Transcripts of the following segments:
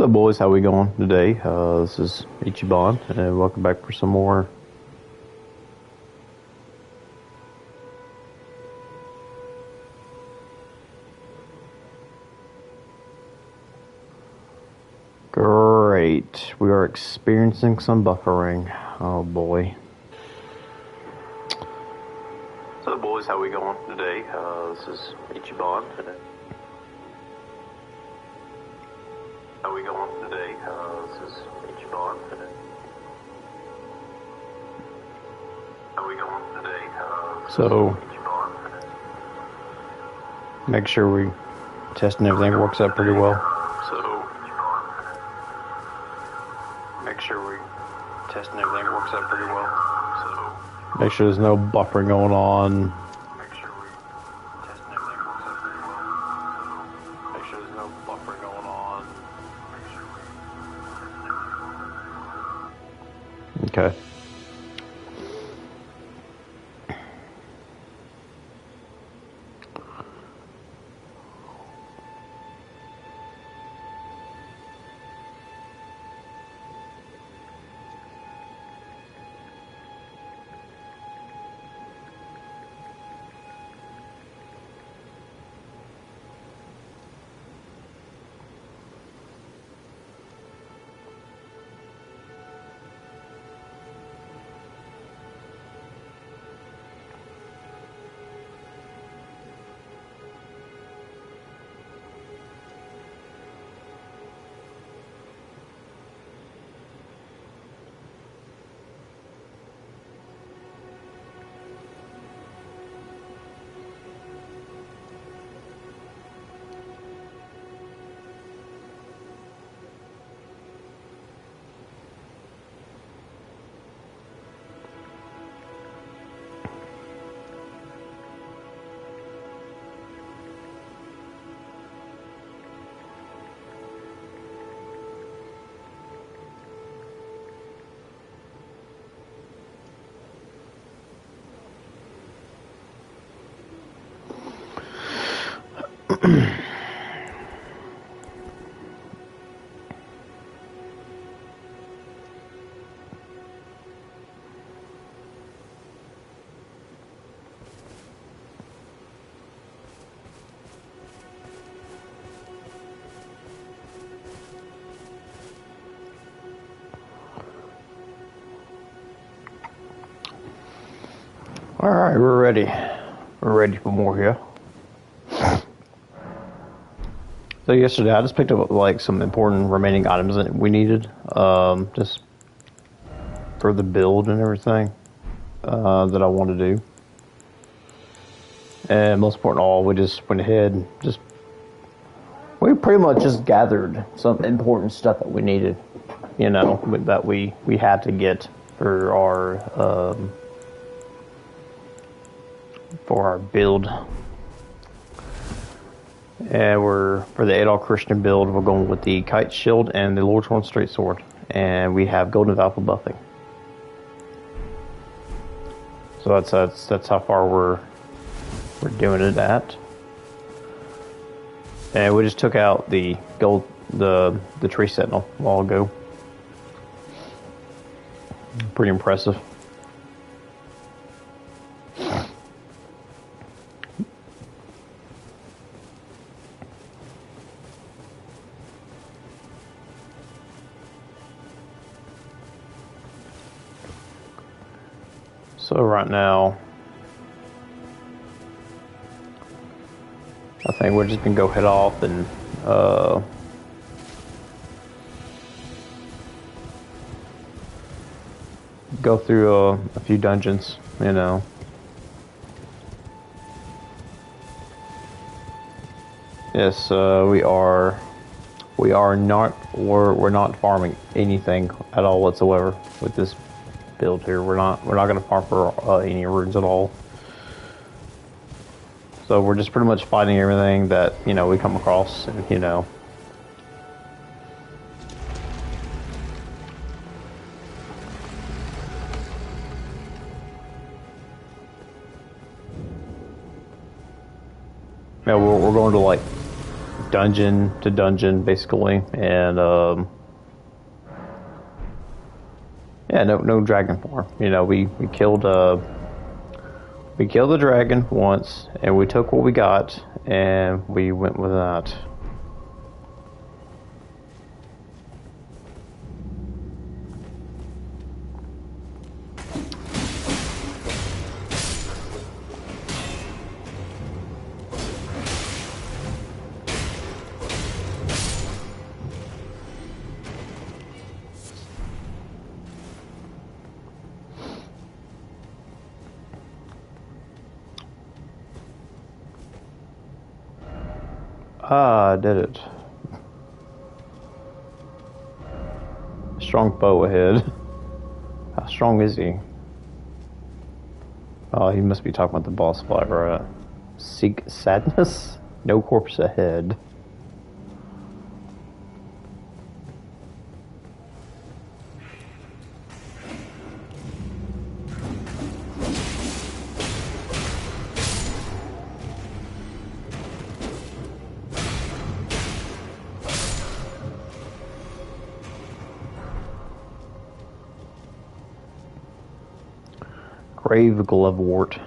So boys, how we going today? This is Ichiban, and welcome back for some more. Great, we are experiencing some buffering. Oh boy. So boys, how we going today? This is Ichiban. How we going today? This is Ichiban. How we going today? So, make sure we testing everything works out pretty well. Make sure we testing everything works out pretty well. Make sure there's no buffering going on. Make sure we testing everything works out pretty well. Make sure there's no buffering going on. Okay. All right, we're ready. We're ready for more here. So yesterday, I just picked up like some important remaining items that we needed, just for the build and everything that I want to do. And most important of all, we just went ahead and we pretty much just gathered some important stuff that we needed, you know, that we had to get for our build. And for the Adol Christian build, we're going with the Kite Shield and the Lord's Horn Straight Sword. And we have Golden Valve buffing. So that's how far we're doing it at. And we just took out the tree sentinel a while ago. Pretty impressive. So right now, I think we're just gonna go head off and go through a few dungeons, you know. Yes, we're not farming anything at all whatsoever with this build here. We're not going to farm for any runes at all. So we're just pretty much fighting everything that, you know, we come across, and, you know. Yeah, we're going to like dungeon to dungeon, basically, and yeah, no dragon form. You know, we killed the dragon once, and we took what we got, and we went with that. Ah, I did it. Strong bow ahead. How strong is he? Oh, he must be talking about the boss fight, right? Seek sadness? No corpse ahead. Grave Glovewort.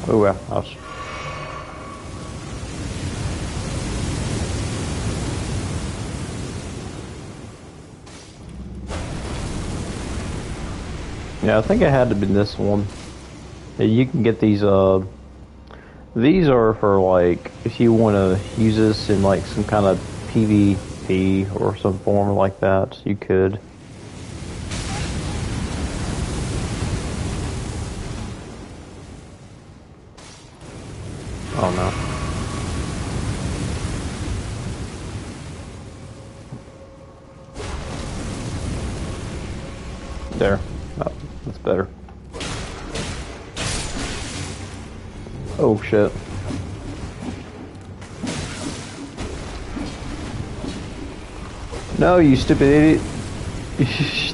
Oh well, yeah, I think it had to be this one. Yeah, you can get these these are for like if you want to use this in like some kind of PvP or some form like that, you could. Oh no. There. Oh, that's better. Oh shit. No, you stupid idiot.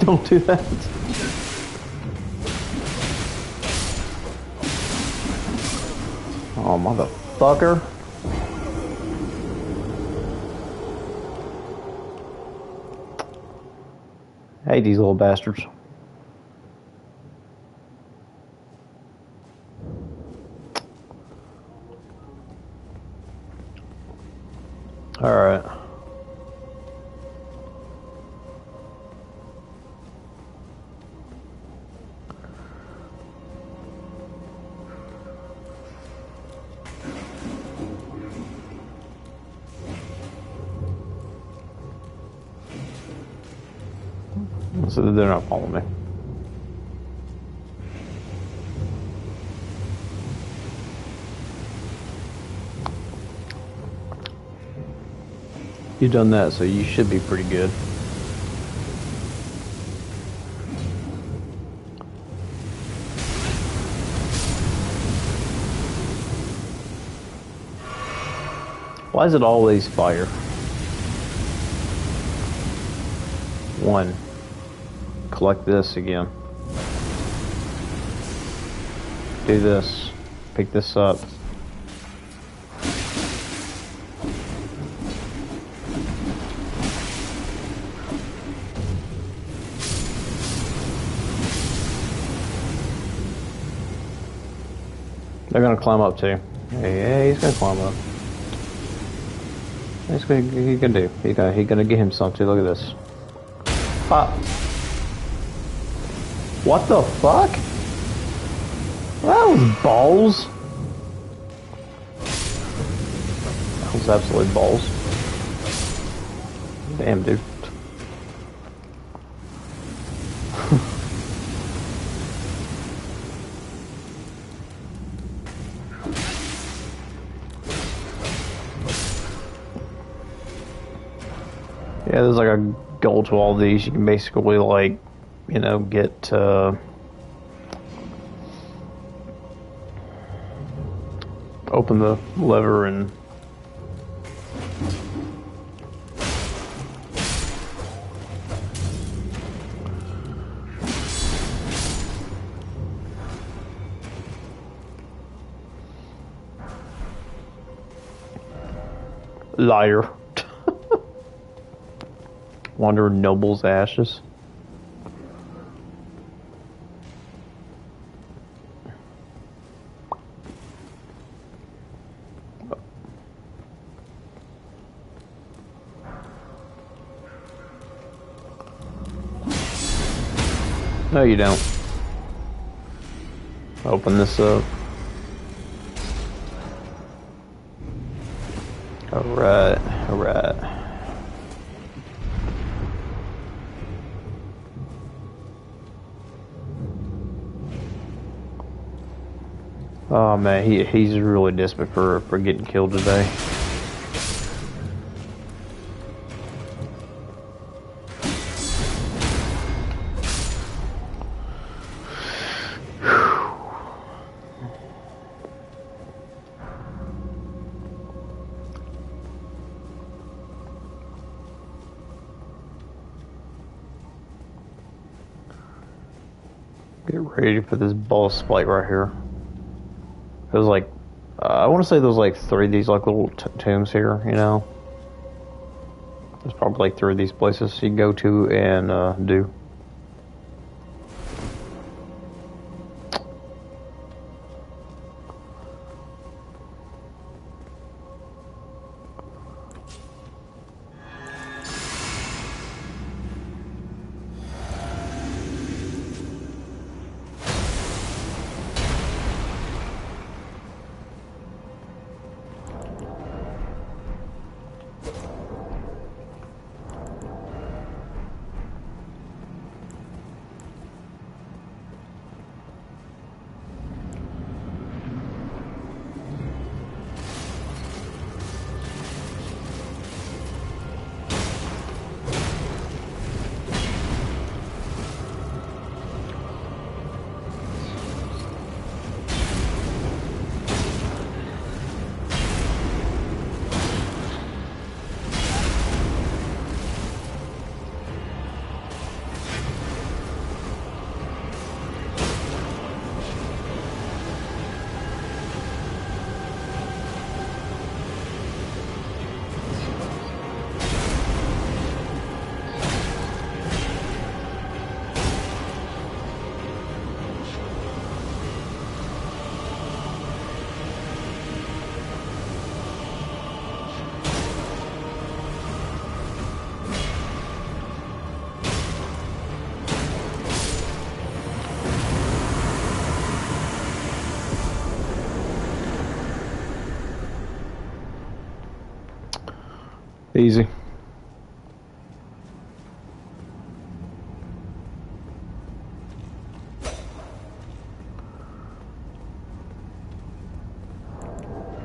Don't do that. Oh, motherfucker. I hate these little bastards. Alright. So they're not following me. You've done that, so you should be pretty good. Why is it always fire? One. Collect this again. Do this. Pick this up. They're gonna climb up too. Yeah, he's gonna climb up. He's gonna do. He's gonna get him some too. Look at this. Pop. What the fuck? That was balls. That was absolute balls. Damn, dude. Yeah, there's like a goal to all these. You can basically, like, you know, get open the lever and liar. Wander Noble's ashes. No, you don't. Open this up. Alright, alright. Oh man, he's really desperate for getting killed today. Get ready for this boss fight right here. There's like, I want to say there's like 3 of these like little tombs here, you know. There's probably like 3 of these places you can go to and do. Easy.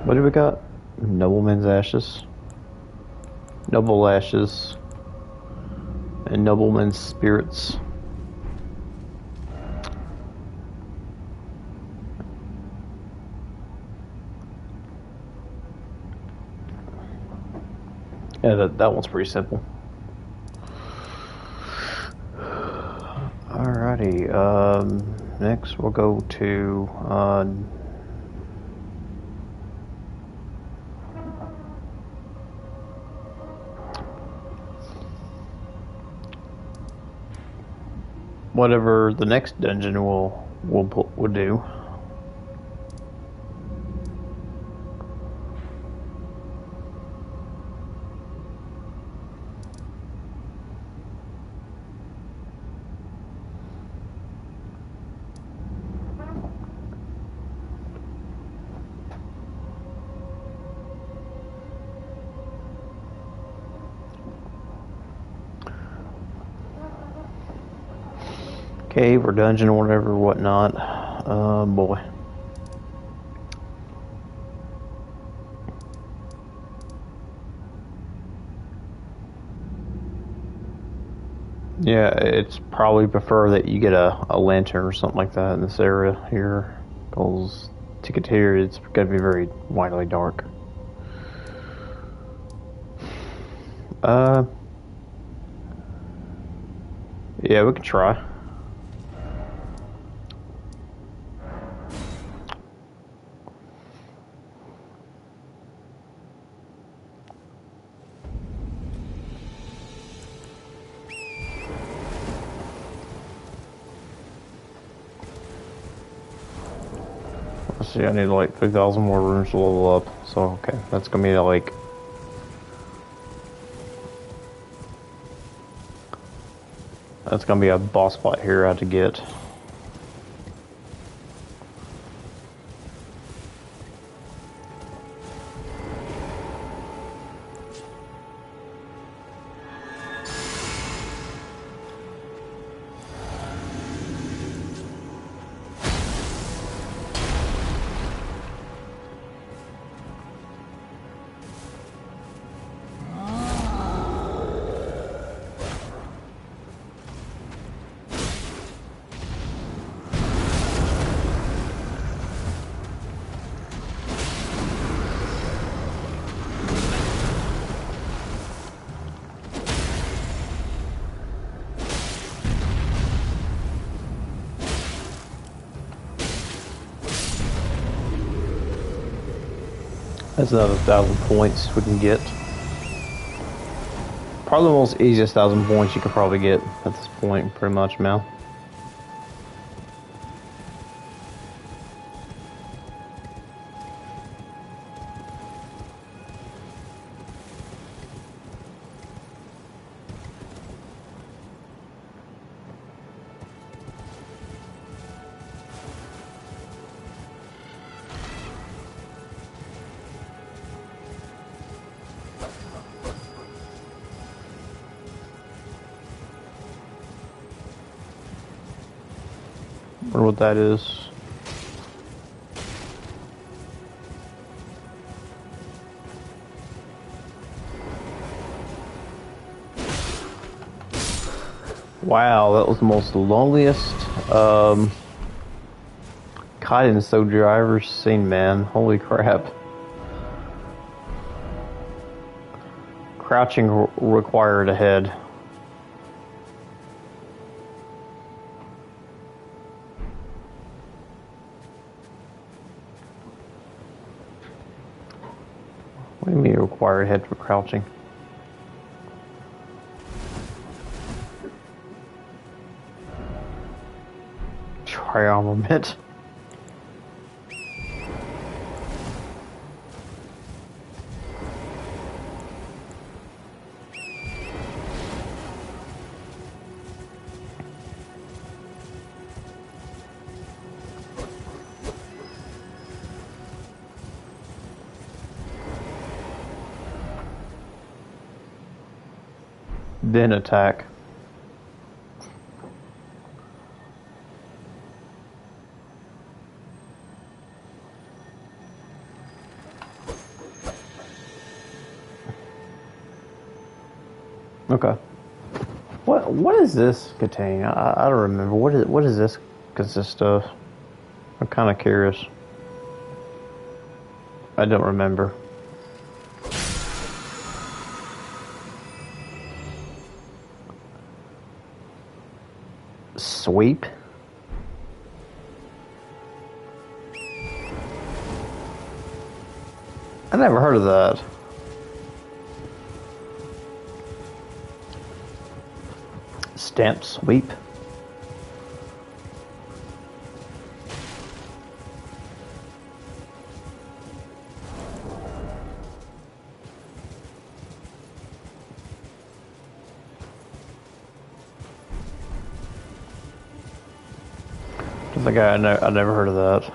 What do we got? Nobleman's ashes. Noble ashes. And nobleman's spirits. Yeah, that one's pretty simple. Alrighty, next we'll go to whatever the next dungeon we'll do. Cave or dungeon or whatever, whatnot. Boy. Yeah, it's probably prefer that you get a lantern or something like that in this area here, because to get here it's going to be very widely dark. Yeah, we can try. Let's see, I need like 3,000 more rooms to level up, so okay, that's gonna be like... That's gonna be a boss fight here I have to get. That's another 1,000 points we can get. Probably the most easiest 1,000 points you could probably get at this point, pretty much, man. Wonder what that is. Wow, that was the most loneliest kite and soldier I've ever seen, man. Holy crap. Crouching required ahead. What do you mean required ahead for crouching? Tri-armament. Then attack. Okay. What does this contain? I don't remember. What does this consist of? I'm kind of curious. I don't remember. Sweep? I never heard of that. Stamp sweep? Just like I never heard of that.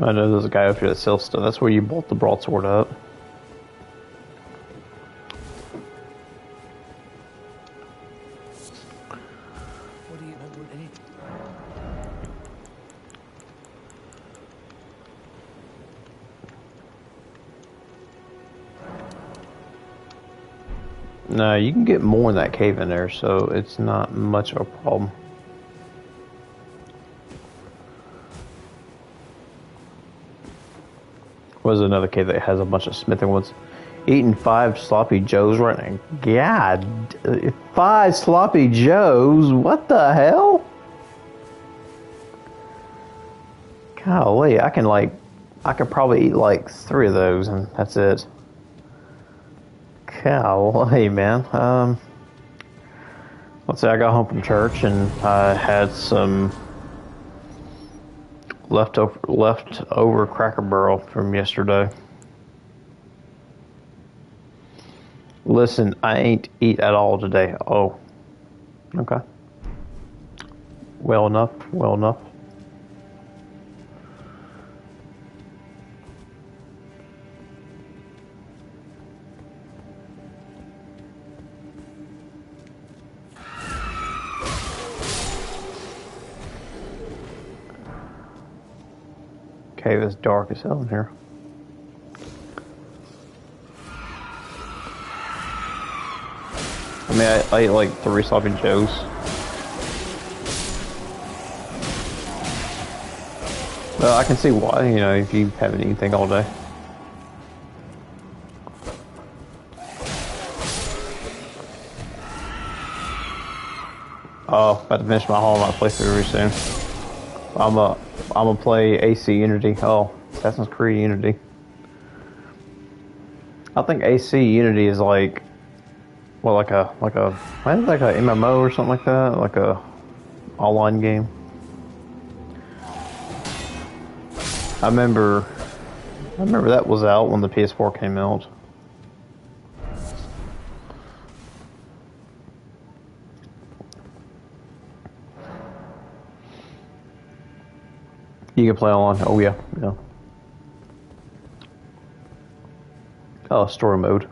I know there's a guy up here that sells stuff. That's where you bought the broadsword up. What do you know about anything? No, you can get more in that cave in there, so it's not much of a problem. Was another cave that has a bunch of smithing ones. Eating 5 sloppy joes right now. God, 5 sloppy joes? What the hell? Golly, I could probably eat like 3 of those and that's it. Golly, man. Let's say I got home from church and I had some leftover Cracker Barrel from yesterday. Listen, I ain't eat at all today. Oh, okay. Well enough. Well enough. Cave is dark as hell in here. I mean, I ate like 3 sloppy joes. Well, I can see why, you know, if you haven't eaten anything all day. Oh, about to finish my Hollow Knight playthrough very soon. I'm gonna play AC Unity. Oh, Assassin's Creed Unity. I think AC Unity is like, well, like a MMO or something like that, like a online game. I remember that was out when the PS4 came out. You can play online. Oh yeah, yeah. Oh, story mode.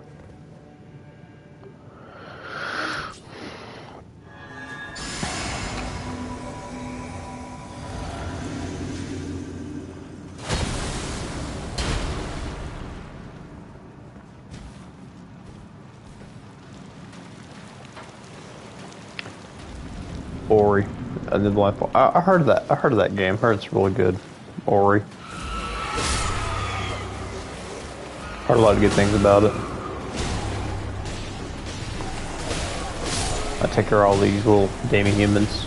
Ori. I did like. I heard of that. I heard of that game. Heard it's really good. Ori. Heard a lot of good things about it. I take care of all these little demi-humans,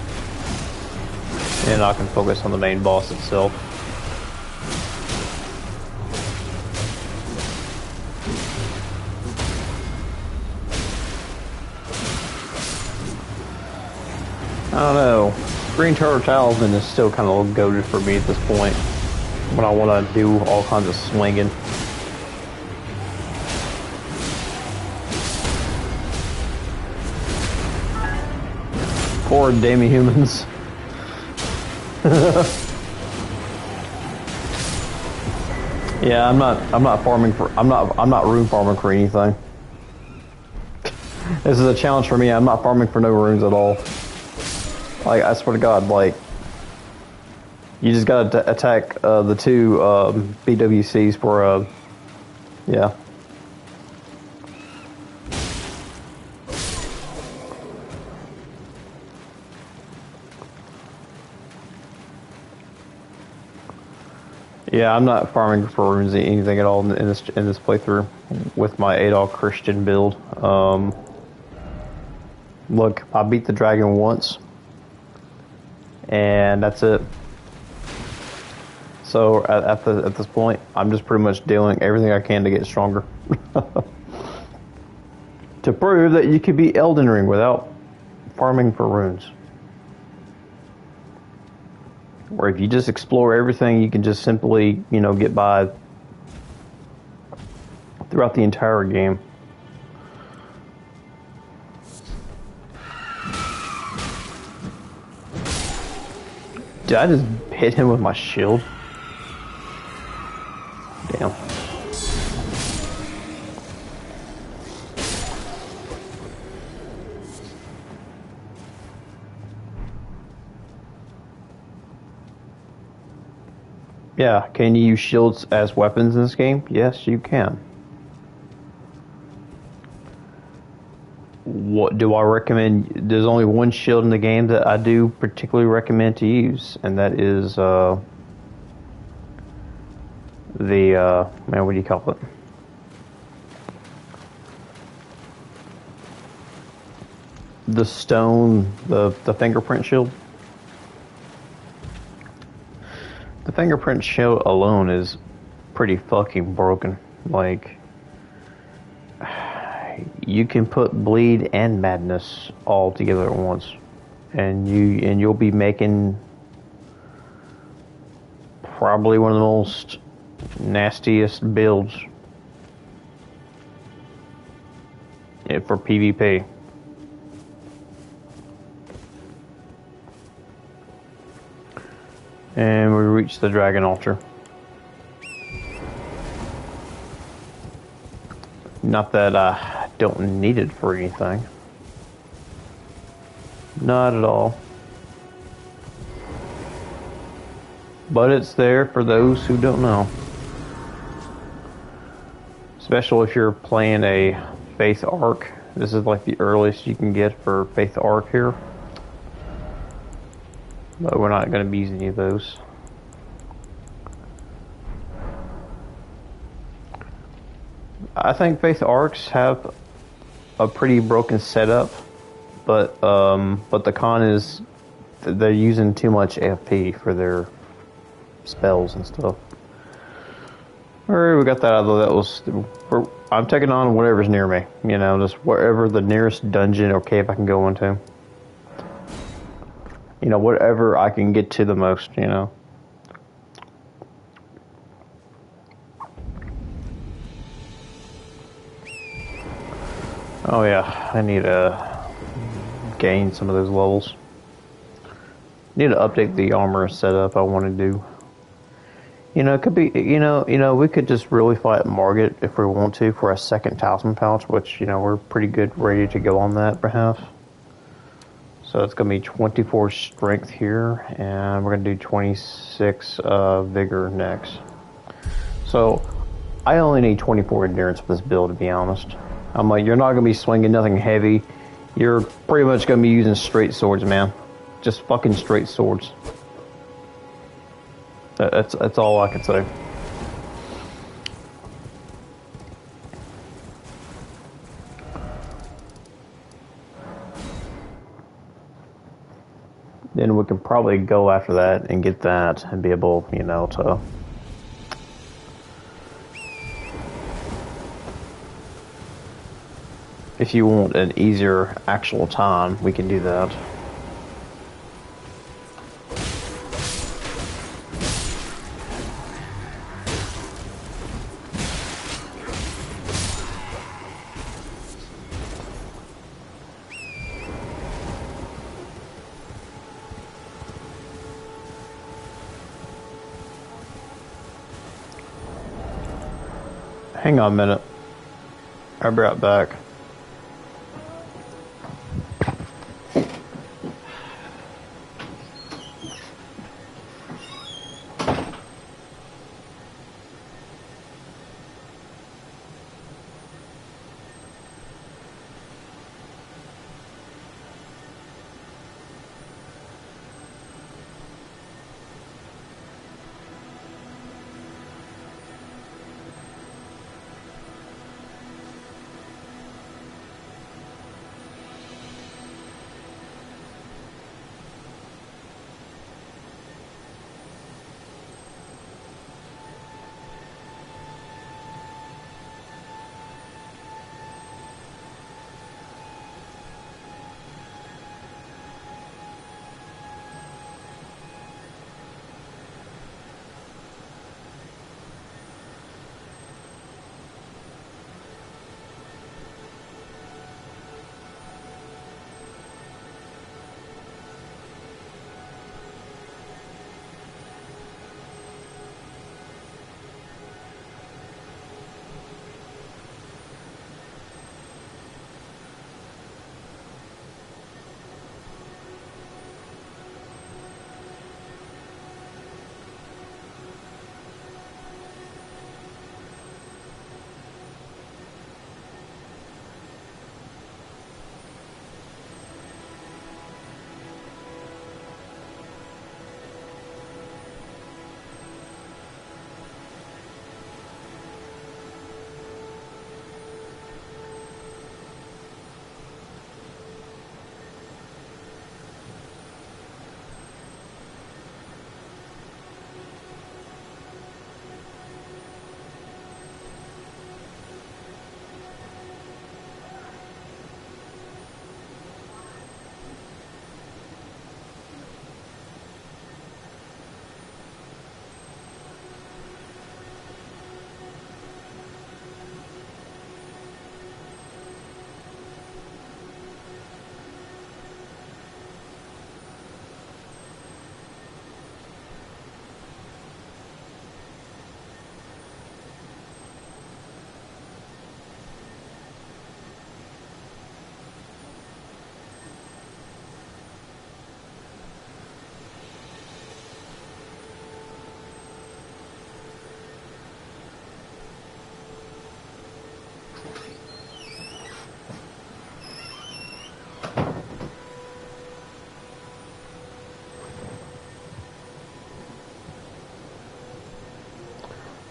and I can focus on the main boss itself. I don't know. Green Turtle Talisman is still kind of goated for me at this point, when I want to do all kinds of swinging. Poor demi-humans. Yeah, I'm not rune farming for anything. This is a challenge for me. I'm not farming for no runes at all. Like, I swear to God, like, you just gotta attack the 2 BWCs for, yeah. Yeah, I'm not farming for runes anything at all in this playthrough with my Adol Christian build. Look, I beat the dragon once, and that's it. So at this point, I'm just pretty much doing everything I can to get stronger, to prove that you could beat Elden Ring without farming for runes. Or if you just explore everything, you can just simply, you know, get by throughout the entire game. Did I just hit him with my shield? Damn. Yeah, can you use shields as weapons in this game? Yes, you can. What do I recommend? There's only one shield in the game that I do particularly recommend to use, and that is man, what do you call it? The stone, the fingerprint shield. The fingerprint shield alone is pretty fucking broken. Like, you can put bleed and madness all together at once, and you'll be making probably one of the most nastiest builds for PvP. And we reached the dragon altar. Not that I don't need it for anything. Not at all. But it's there for those who don't know. Especially if you're playing a Faith Arc. This is like the earliest you can get for Faith Arc here. But we're not going to be using any of those. I think Faith Arcs have a pretty broken setup, but the con is they're using too much AFP for their spells and stuff. Alright, we got that out of the way. I'm taking on whatever's near me, you know, just wherever the nearest dungeon or cave I can go into. You know, whatever I can get to the most, you know. Oh yeah, I need to gain some of those levels. Need to update the armor setup I want to do. You know, it could be, you know, we could just really fight Margit if we want to for a second talisman pouch, which, you know, we're pretty good ready to go on that, perhaps. So it's going to be 24 strength here, and we're going to do 26 vigor next. So I only need 24 endurance for this build, to be honest. I'm like, you're not going to be swinging nothing heavy. You're pretty much going to be using straight swords, man. Just fucking straight swords. That's all I can say. Then we can probably go after that and get that and be able, you know, to... If you want an easier actual time, we can do that. Hang on a minute. I'll be right back.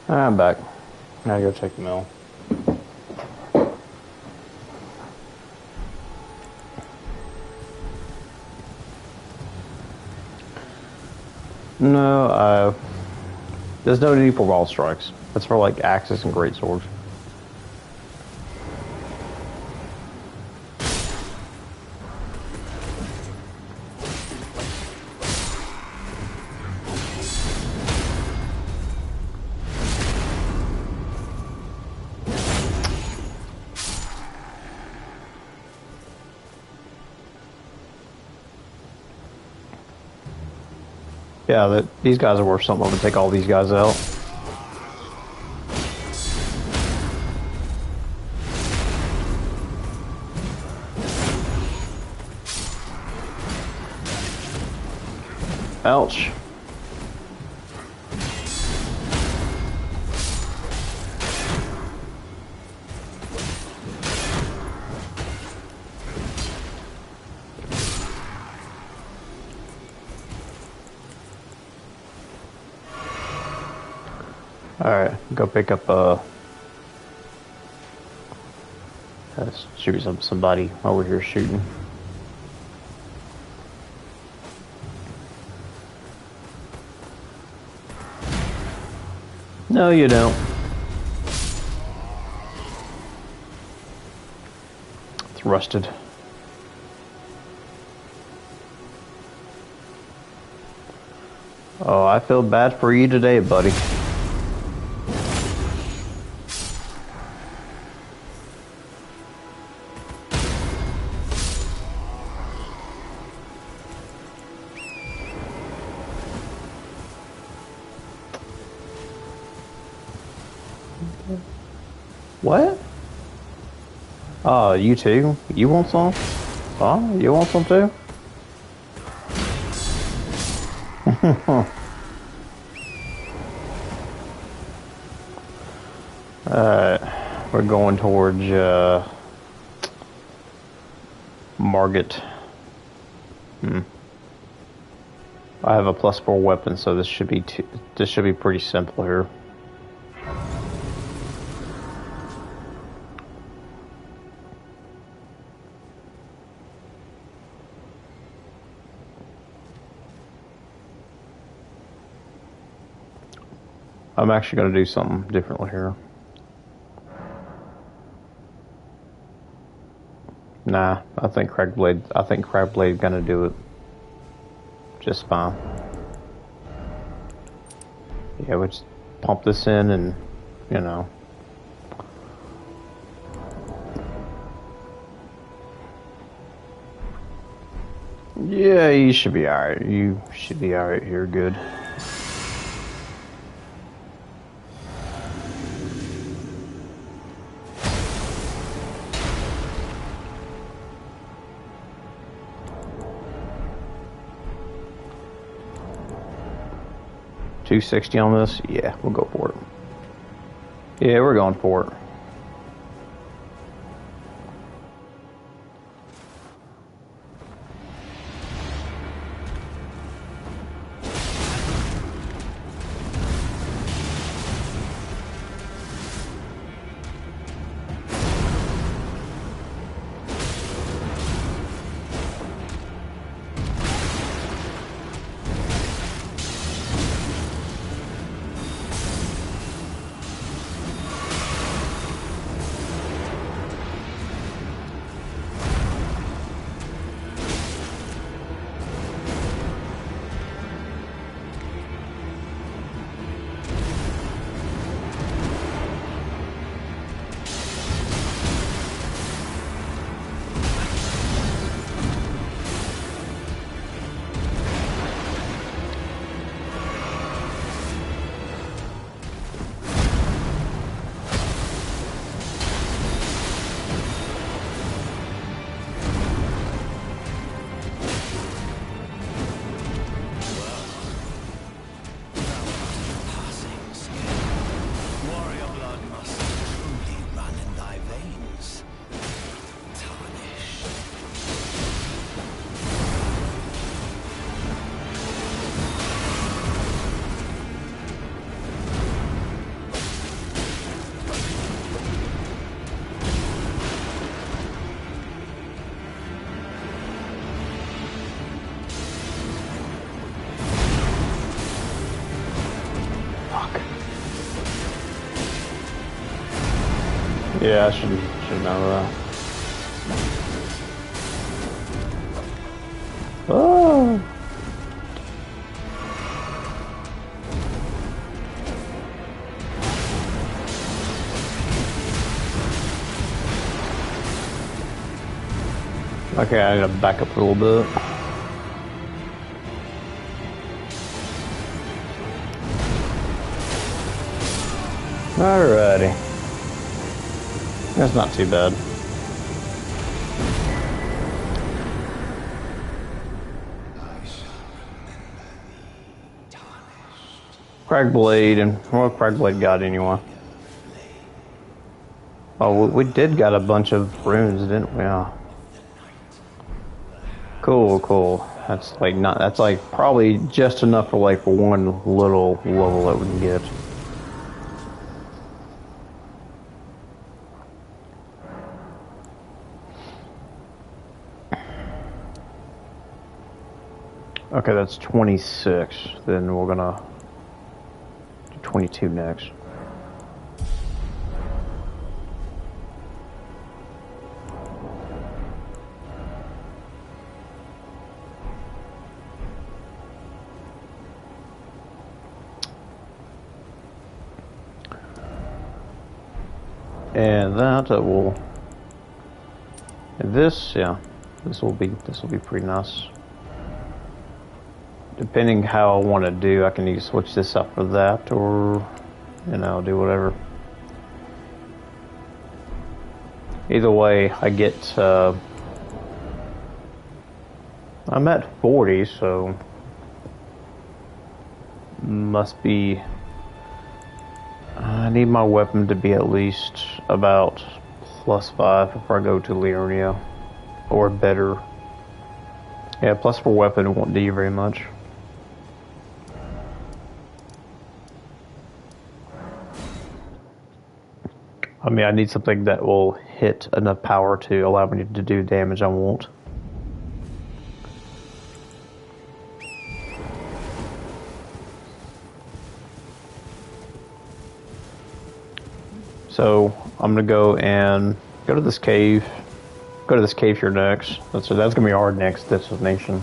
I'm back. Now go check the mail. No, there's no need for wall strikes. That's for like axes and great swords. Yeah, these guys are worth something. I'm gonna take all these guys out. Ouch. Alright, go pick up shoot somebody over here shooting. No, you don't. It's rusted. Oh, I feel bad for you today, buddy. What? Oh, you too? You want some? Oh, you want some too? Alright, we're going towards Margit. I have a +4 weapon, so this should be pretty simple here. I'm actually going to do something differently here. Nah, I think Cragblade gonna do it just fine. Yeah, we just pump this in and, you know. Yeah, you should be alright. You should be alright here, good. $260 on this? Yeah, we'll go for it. Yeah, we're going for it. Yeah, I should know that. Oh. Okay, I gotta back up a little bit. Alrighty. That's not too bad. Cragblade, and what Cragblade got anyway? Oh, we did got a bunch of runes, didn't we? Yeah. Cool, cool. That's like not. That's like probably just enough for like one little level that we can get. Okay, that's 26. Then we're gonna do 22 next. And that will. And this, yeah, this will be pretty nice. Depending how I want to do, I can either switch this up for that, or you know, do whatever. Either way, I get. I'm at 40, so must be. I need my weapon to be at least about +5 before I go to Leonia, or better. Yeah, +4 weapon won't do you very much. I mean, I need something that will hit enough power to allow me to do damage I want. So I'm gonna go and go to this cave. Go to this cave here next. That's gonna be our next destination.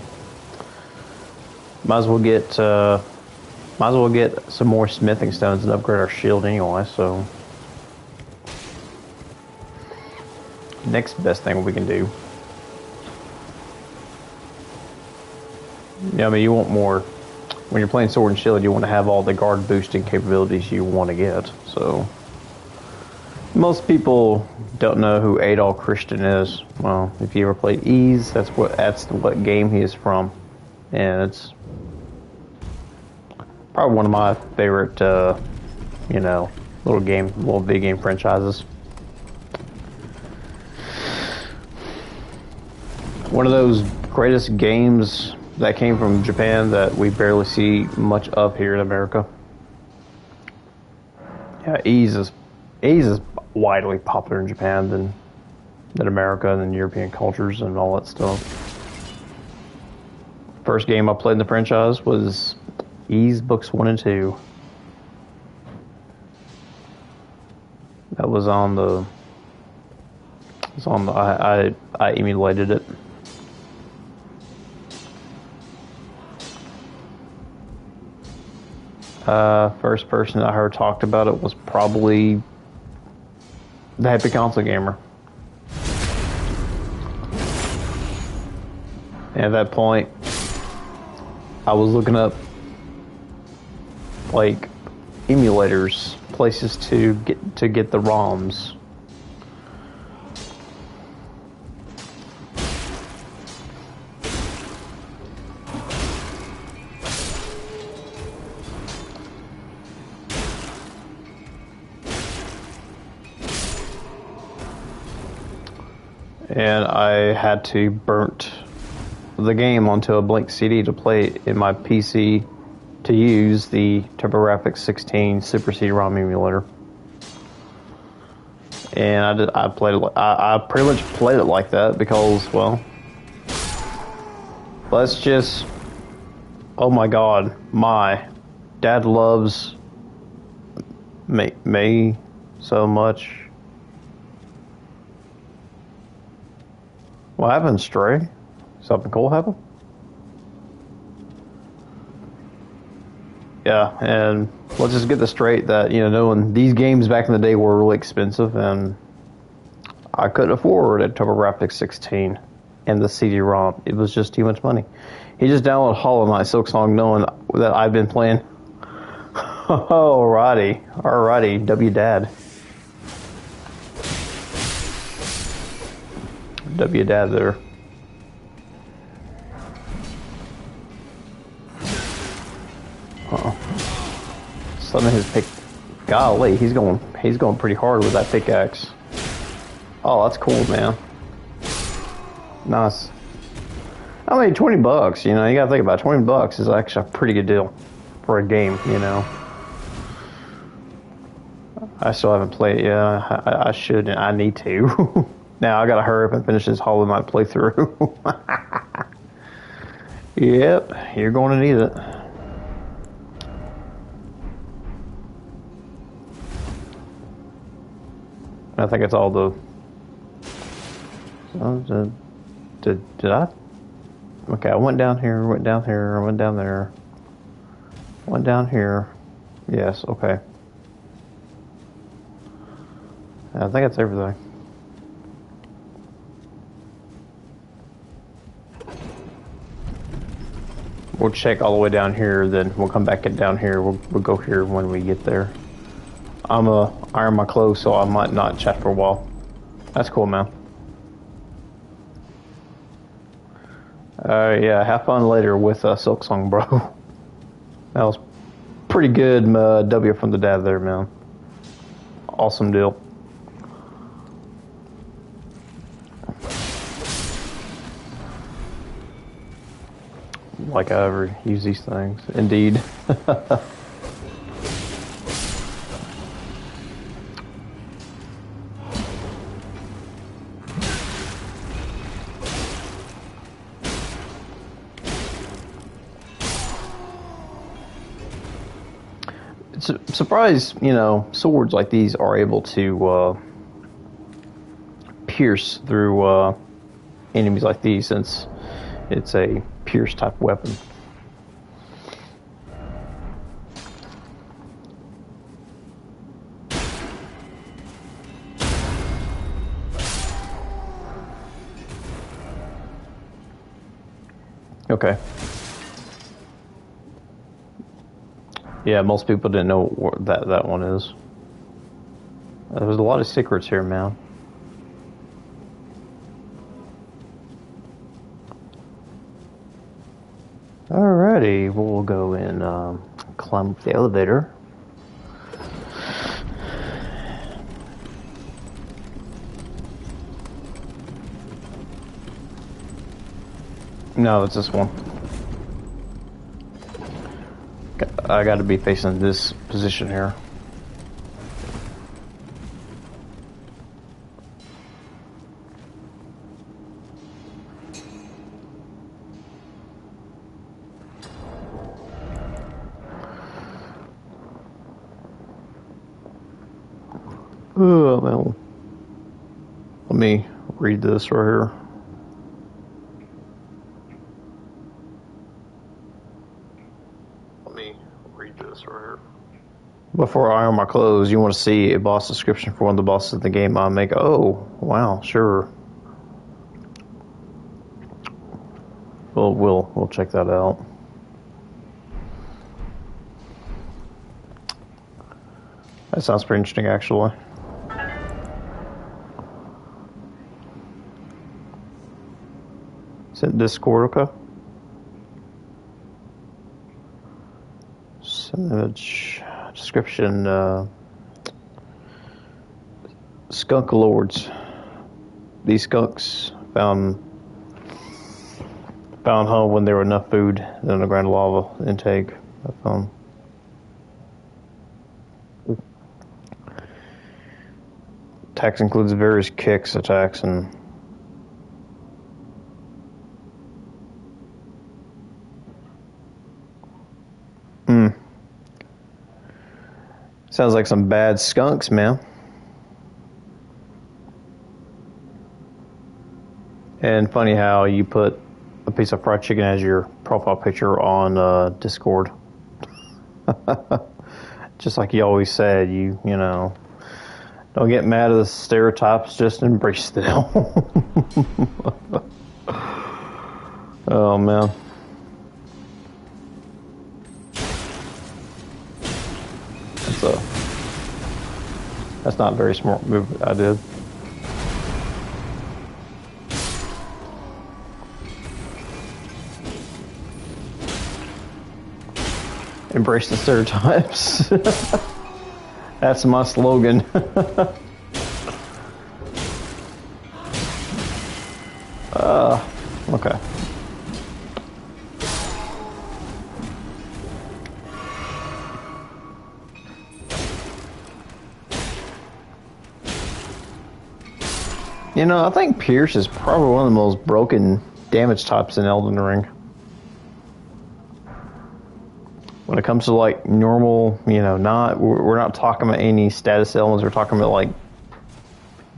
Might as well get some more smithing stones and upgrade our shield anyway. So next best thing we can do. Yeah, I mean, you want more. When you're playing sword and shield, you want to have all the guard boosting capabilities you want to get. So most people don't know who Adol Christin is. Well, if you ever played Ease, that's what game he is from, and it's probably one of my favorite, you know, little big game franchises. One of those greatest games that came from Japan that we barely see much of here in America. Yeah, Ease is widely popular in Japan than America and European cultures and all that stuff. First game I played in the franchise was Ease Books 1 and 2. That was on the. I emulated it. First person I heard talked about it was probably the Happy Console Gamer. And at that point, I was looking up like emulators, places to get the ROMs. And I had to burnt the game onto a blank CD to play it in my PC to use the TurboGrafx 16 Super CD-ROM emulator. And I played it. I pretty much played it like that because, well, let's just. Oh my God, my dad loves me so much. What happened, Stray? Something cool happened? Yeah, and let's just get this straight that, knowing these games back in the day were really expensive, and I couldn't afford a TurboGrafx 16 and the CD-ROM. It was just too much money. He just downloaded Hollow Knight Silksong knowing that I've been playing. Alrighty, W-Dad. W-Dad there. Some of his pick, golly, he's going pretty hard with that pickaxe. Oh, that's cool, man. Nice. I mean, $20. You gotta think about it. $20 is actually a pretty good deal for a game. I still haven't played it yet. I should. I need to. Now I gotta hurry up and finish this Hollow Knight playthrough. Yep, you're going to need it. I think it's all the. Did I? Okay, I went down here, went down here, I went down there. Went down here. Yes, okay. I think that's everything. We'll check all the way down here, then we'll come back down here. We'll go here when we get there. I'm iron my clothes, so I might not chat for a while. That's cool, man. Yeah, have fun later with Silksong, bro. That was pretty good W from the dad there, man. Awesome deal. Like I ever use these things. Indeed. Surprised, swords like these are able to pierce through enemies like these, since it's a pierce type weapon. Okay. Yeah, most people didn't know what that one is. There's a lot of secrets here, man. Alrighty, we'll go and climb up the elevator. No, it's this one. I got to be facing this position here. Oh, well, let me read this right here. Before I iron my clothes, you want to see a boss description for one of the bosses in the game. I make. Oh, wow, sure. Well, we'll check that out. That sounds pretty interesting, actually. Is it Discord, okay? Image description. Skunk lords. These skunks found home when there were enough food in the ground lava intake. I found. Attacks includes various kicks, attacks, and sounds like some bad skunks, man. And funny how you put a piece of fried chicken as your profile picture on Discord. Just like you always said, you know, don't get mad at the stereotypes, just embrace them. Oh, man. That's not a very smart move I did. Embrace the stereotypes. That's my slogan. Okay. You know, I think Pierce is probably one of the most broken damage types in Elden Ring. When it comes to like normal, you know, we're not talking about any status elements, we're talking about like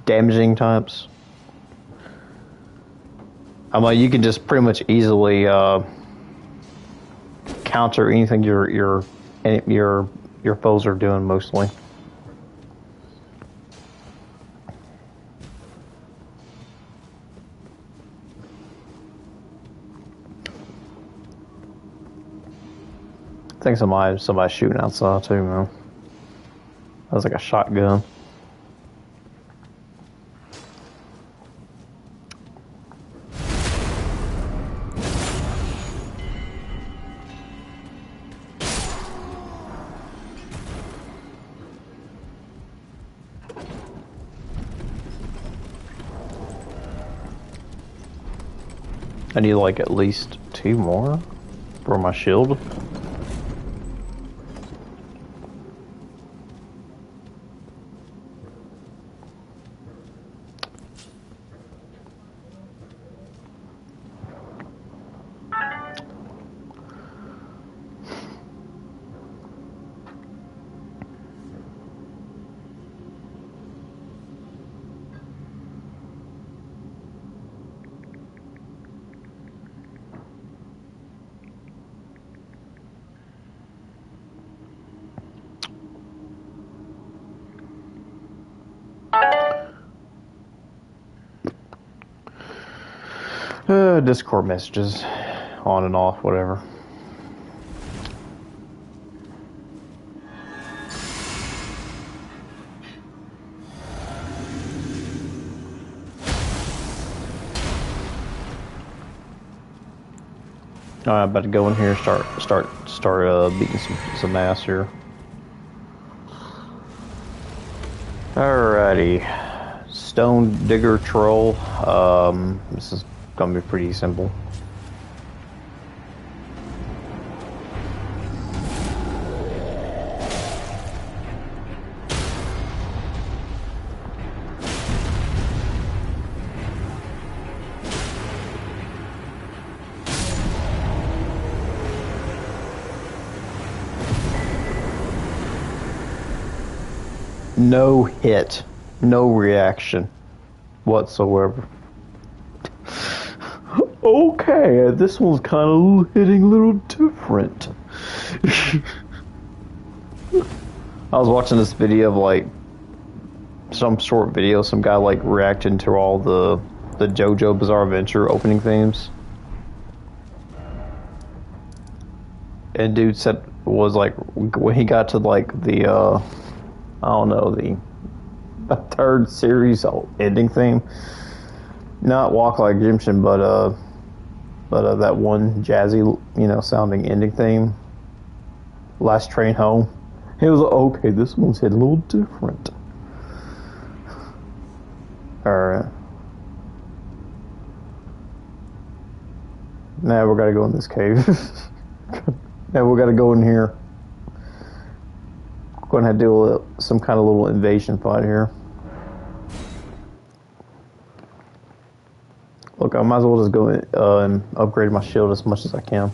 damaging types. I'm like, you can just pretty much easily counter anything your foes are doing mostly. I think somebody's shooting outside too, man. That was like a shotgun. I need like at least 2 more for my shield. Discord messages, on and off, whatever. All right, about to go in here, start beating some ass here. Alrighty, Stone Digger Troll. This is gonna be pretty simple. No hit, no reaction whatsoever. Okay, this one's kind of hitting a little different. I was watching this video of like some short video, some guy like reacting to all the JoJo Bizarre Adventure opening themes, and dude said was like when he got to like the I don't know, the third series ending theme, not Walk Like Egyptian, but that one jazzy, you know, sounding ending theme, Last Train Home. He was like, okay, this one's hit a little different. Alright. Now we gotta go in this cave. Now we gotta go in here. Going to have to do some kind of little invasion fight here. Look, I might as well just go and upgrade my shield as much as I can.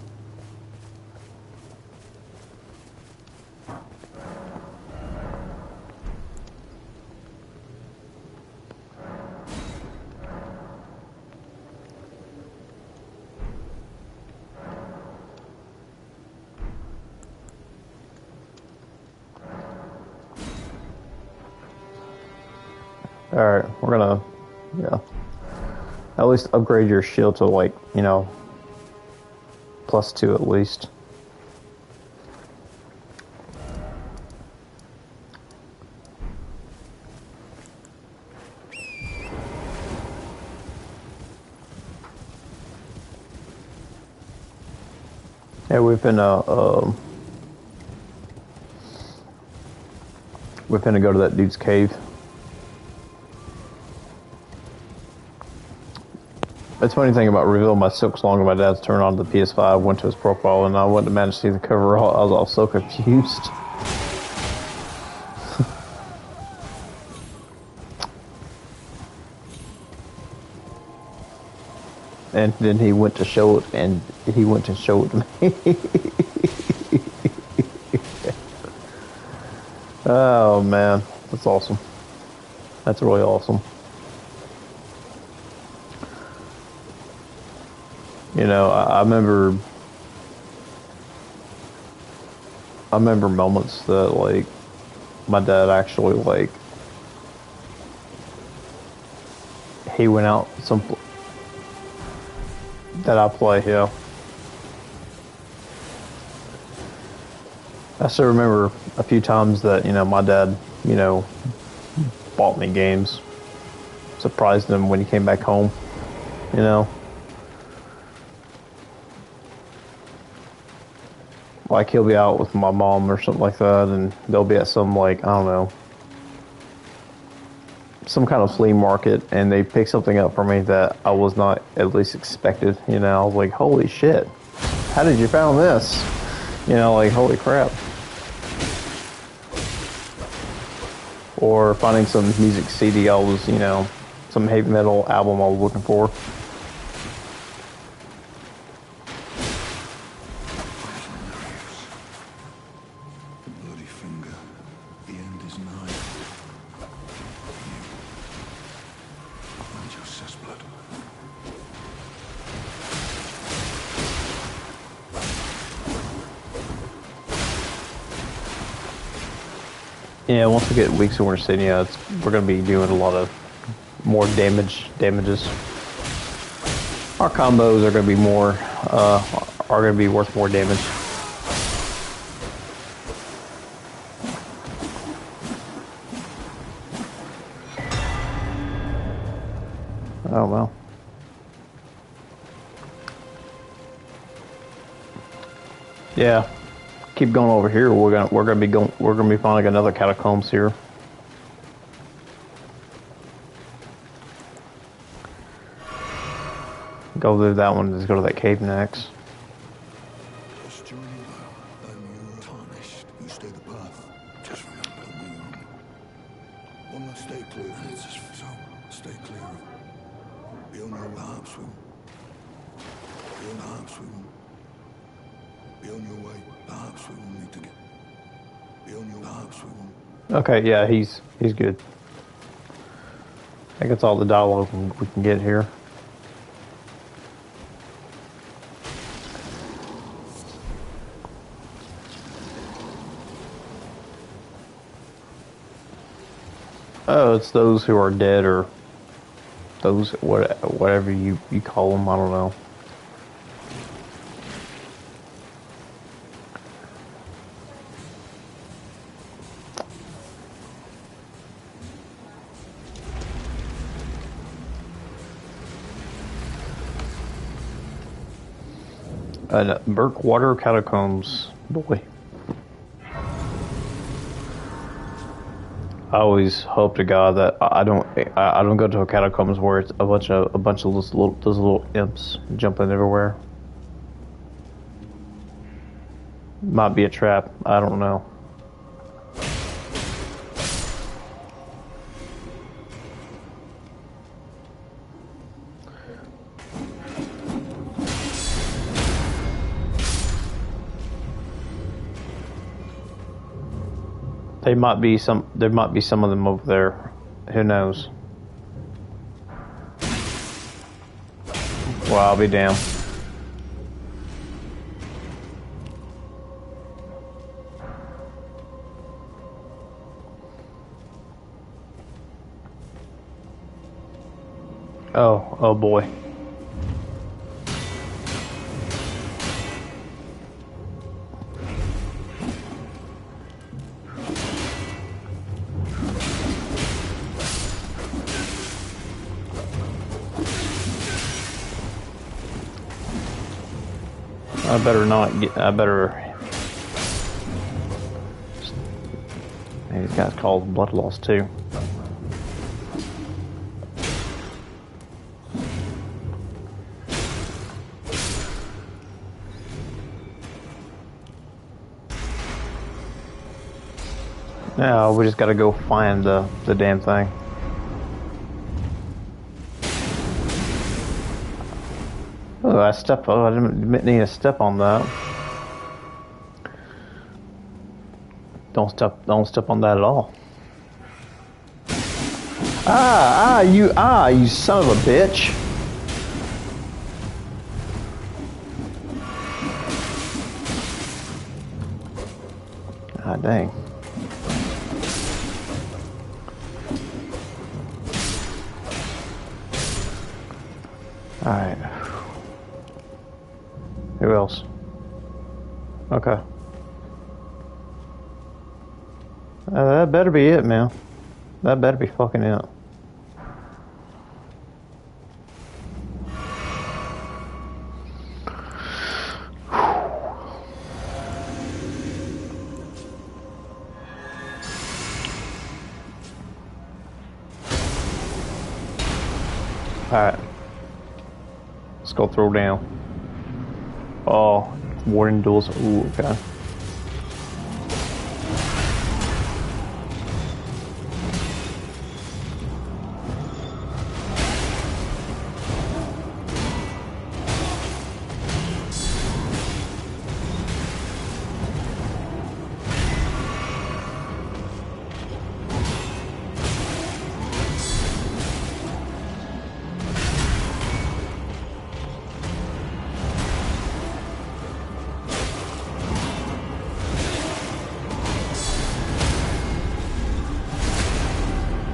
Alright, we're gonna, yeah. At least upgrade your shield to, like, you know, +2 at least. Yeah, we've been go to that dude's cave. It's funny thing about revealing my silk song and my dad's turned on the PS5, went to his profile, and I went to manage to see the cover. I was all so confused. And then he went to show it, and he went to show it to me. Oh man, that's awesome. That's really awesome. You know, I remember moments that, like, my dad actually, like, he went out some that I play, yeah. I still remember a few times that, you know, my dad, you know, bought me games, surprised him when he came back home, you know. Like, he'll be out with my mom or something like that, and they'll be at some, like, I don't know, some kind of flea market, and they pick something up for me that I was not at least expected, you know. I was like, holy shit, how did you found this? You know, like, holy crap. Or finding some music CD I was, you know, some heavy metal album I was looking for. Yeah, once we get weeks of Winter City, yeah, we're going to be doing a lot of more damages. Our combos are going to be more, are going to be worth more damage. Oh well. Yeah. Keep going over here. We're gonna be finding another catacombs here. Go through that one. Let's go to that cave next. Okay, yeah, he's good. I think it's all the dialogue we can get here. Oh, it's those who are dead, or those whatever you call them. I don't know. Burkwater Catacombs, boy. I always hope to God that I don't go to a catacombs where it's a bunch of those little imps jumping everywhere. Might be a trap. I don't know. There might be some of them over there. Who knows? Well, I'll be damned. Oh boy. I better not get. I better. Man, these guys called blood loss too. Now we just gotta go find the damn thing. Oh, I stepped. Oh, I didn't need to step on that. Don't step on that at all. You son of a bitch. Ah, dang. Alright. Who else? Okay. That better be it, man. That better be fucking it. Alright. Let's go throw down. Oh, warning duels. Ooh, okay.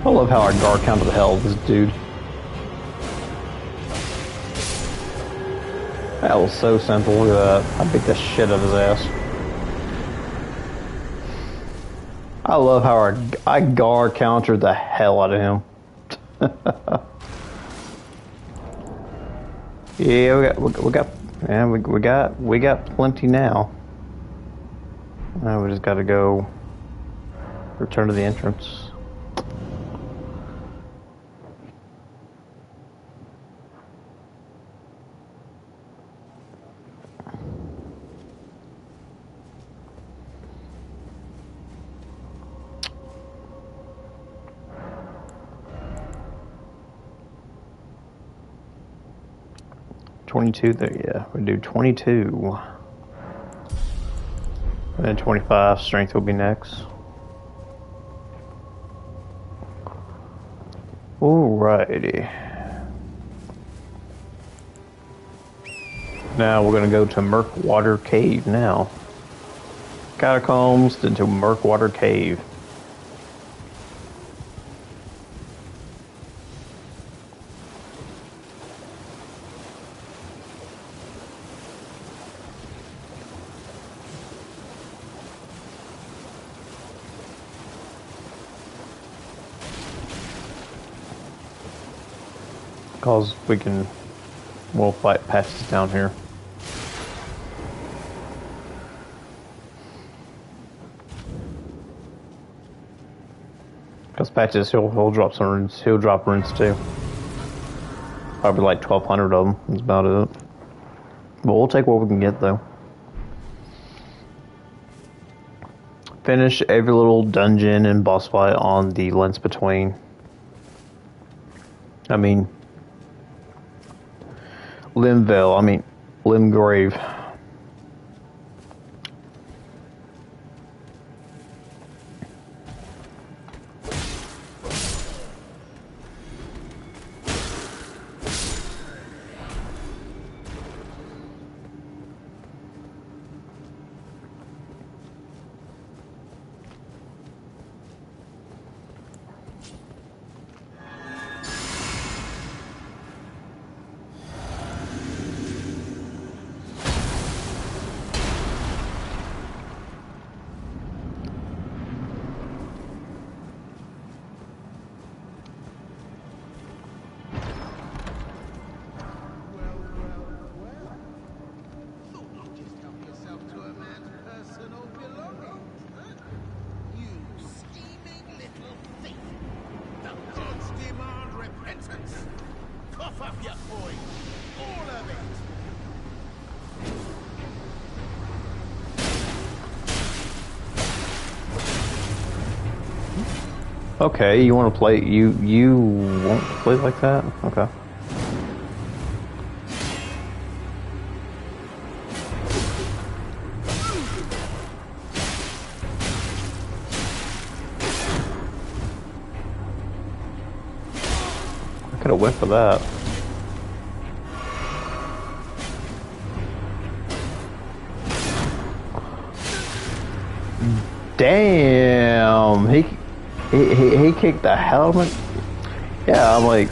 I love how our guard counted the hell of this dude. That was so simple. Look at that. I beat the shit out of his ass. I love how I guard countered the hell out of him. Yeah, we got plenty now. Now we just got to go return to the entrance. There, yeah, we do 22. And then 25, strength will be next. Alrighty. Now we're gonna go to Murkwater Cave now. Catacombs into Murkwater Cave. Because we'll fight patches down here. Because patches, he'll drop some runes. He'll drop runes too. Probably like 1,200 of them. That's about it. But we'll take what we can get though. Finish every little dungeon and boss fight on the Lens Between. Limgrave. Okay, you want to play? You won't play like that? Okay. I could have went for that. Damn, he kicked the hell out of me. Yeah, I'm like,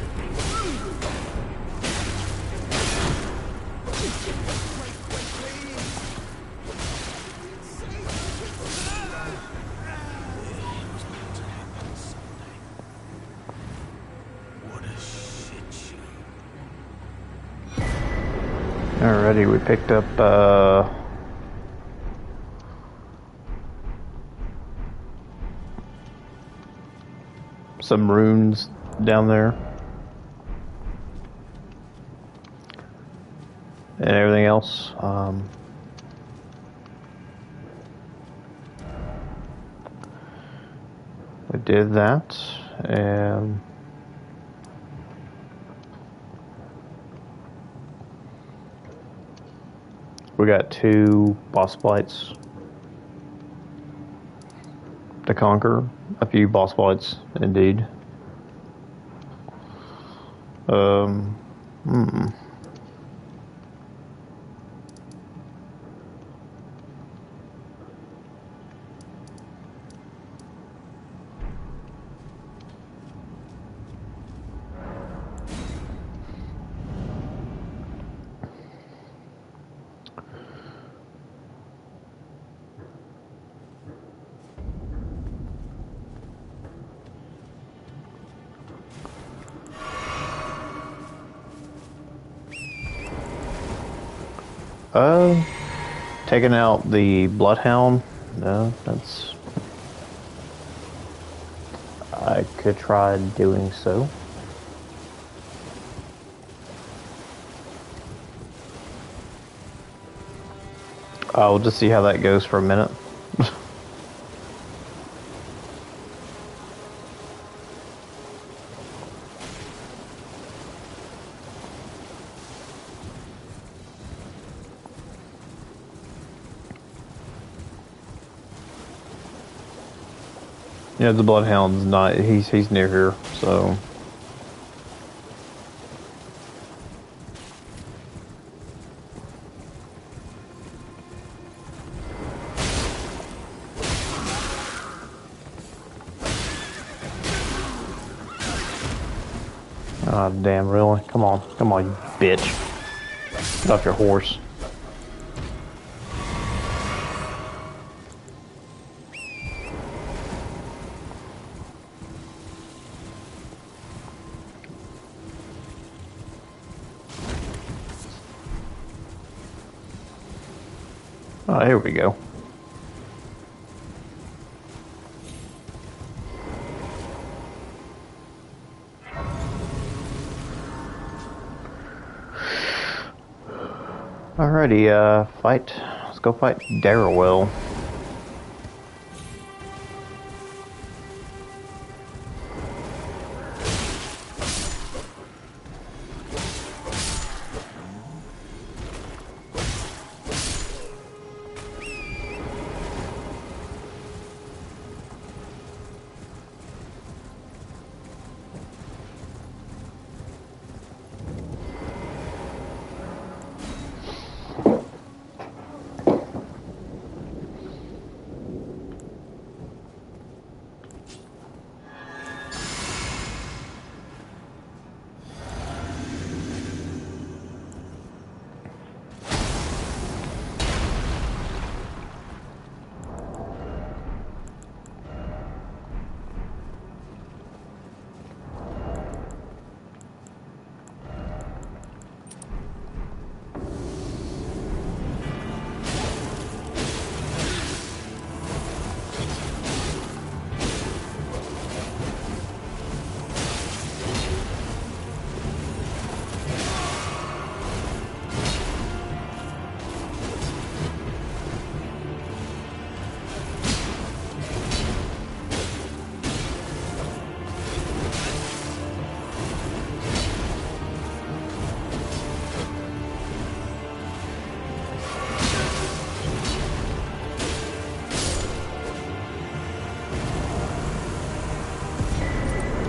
alrighty, we picked up some runes down there. And everything else. We did that, and we got 2 boss fights to conquer. A few boss fights, indeed. Taking out the Bloodhound. No, that's... I could try doing so. I'll just see how that goes for a minute. Yeah, the Bloodhound's not, he's near here, so. Ah, damn, really? Come on, you bitch. Get off your horse. Oh, here we go. Alrighty, fight. Let's go fight Darrowell.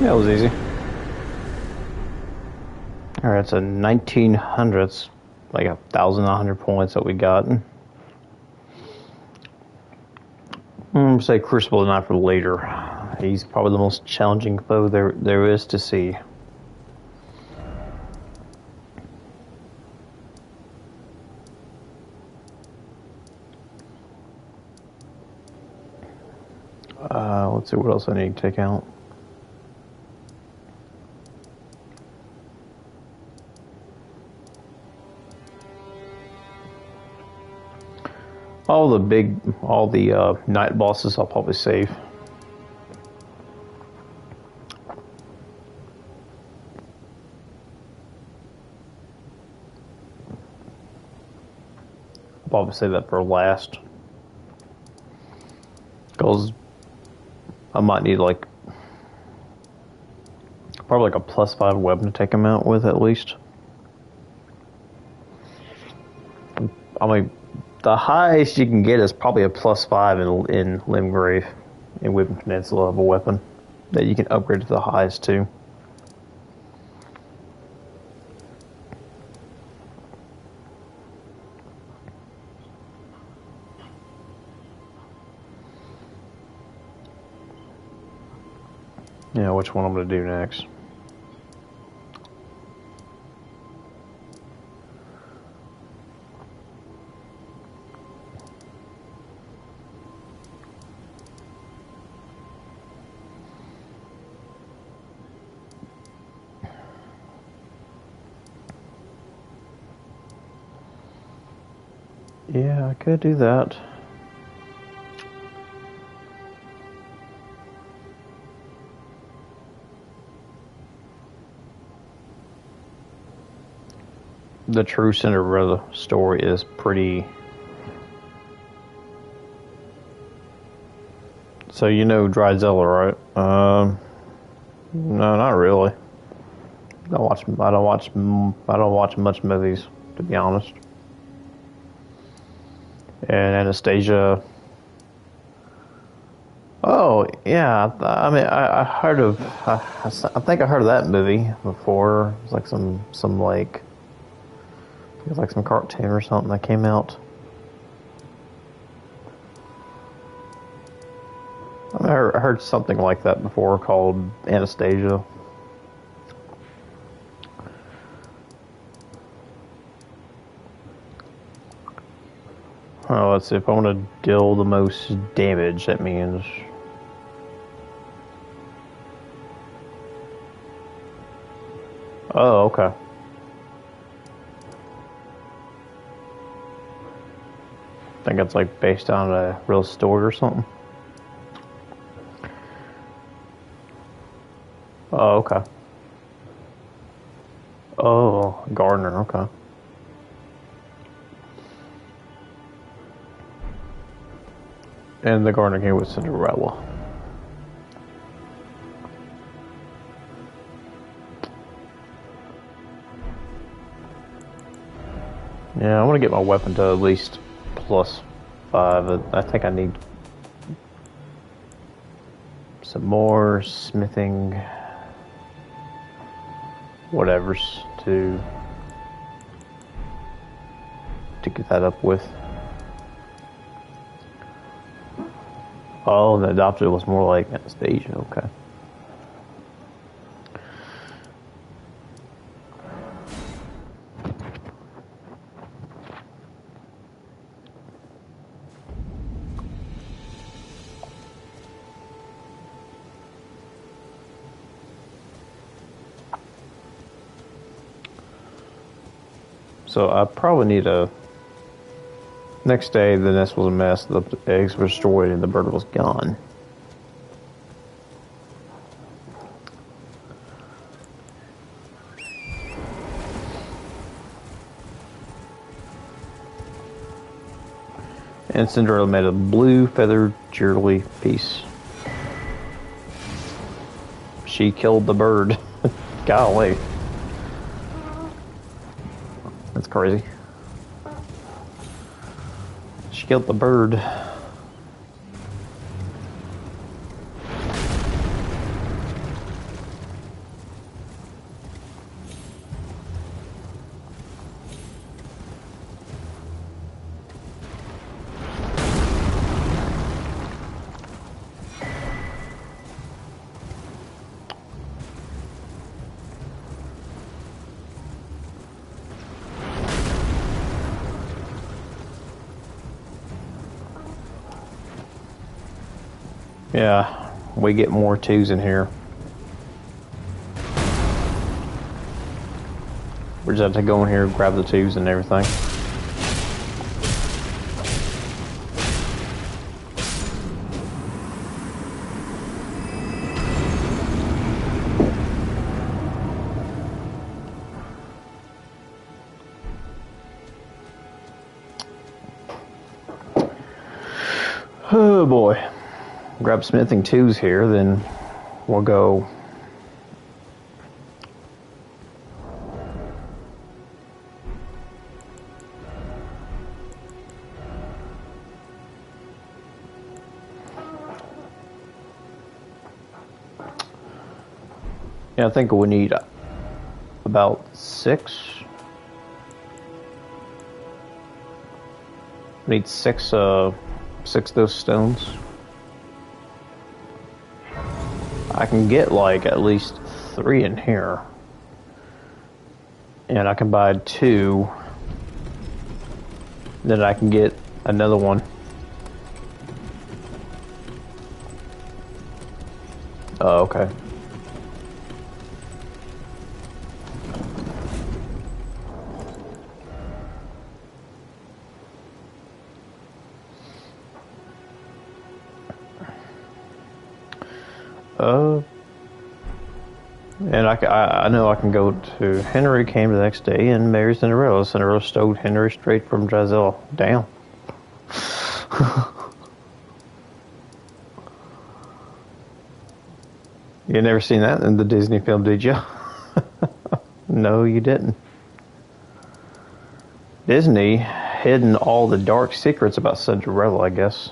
Yeah, it was easy. Alright, so 1900s, like 1,100 points that we got. Say Crucible not for later. He's probably the most challenging foe there is to see. Let's see what else I need to take out. All the night bosses I'll probably save. I'll probably save that for last. Because I might need like probably like a +5 weapon to take him out with at least. I mean, the highest you can get is probably a +5 in Limgrave, in Whipping Peninsula of a weapon that you can upgrade to the highest too. Yeah, which one I'm going to do next. Yeah, I could do that. The true Cinderella story is pretty... So you know Dryzella, right? No, not really. I don't watch much movies, to be honest. And Anastasia. Oh yeah, I mean I heard of. I think I heard of that movie before. It was like some like. It was like some cartoon or something that came out. I heard something like that before called Anastasia. Oh, let's see. If I want to deal the most damage, that means... Oh, okay. I think it's like based on a real story or something. Oh, okay. Oh, Gardner, okay. And the Gardner came with Cinderella. Yeah, I want to get my weapon to at least +5. I think I need some more smithing whatevers to get that up with. Oh, the adopted was more like Anastasia, okay. So I probably need a... Next day, the nest was a mess, the eggs were destroyed, and the bird was gone. And Cinderella made a blue feathered jewelry piece. She killed the bird. Golly. That's crazy. She killed the bird. Yeah, we get more twos in here. We just have to go in here, grab the twos and everything. Oh boy. Grab smithing twos here, then we'll go. Yeah, I think we need about 6. We need 6 of those stones. I can get like at least 3 in here. And I can buy 2. Then I can get another one. Oh, okay. And I know I can go to Henry came the next day and married Cinderella. Cinderella stole Henry straight from Giselle. Damn. You never seen that in the Disney film, did you? No, you didn't. Disney hidden all the dark secrets about Cinderella, I guess.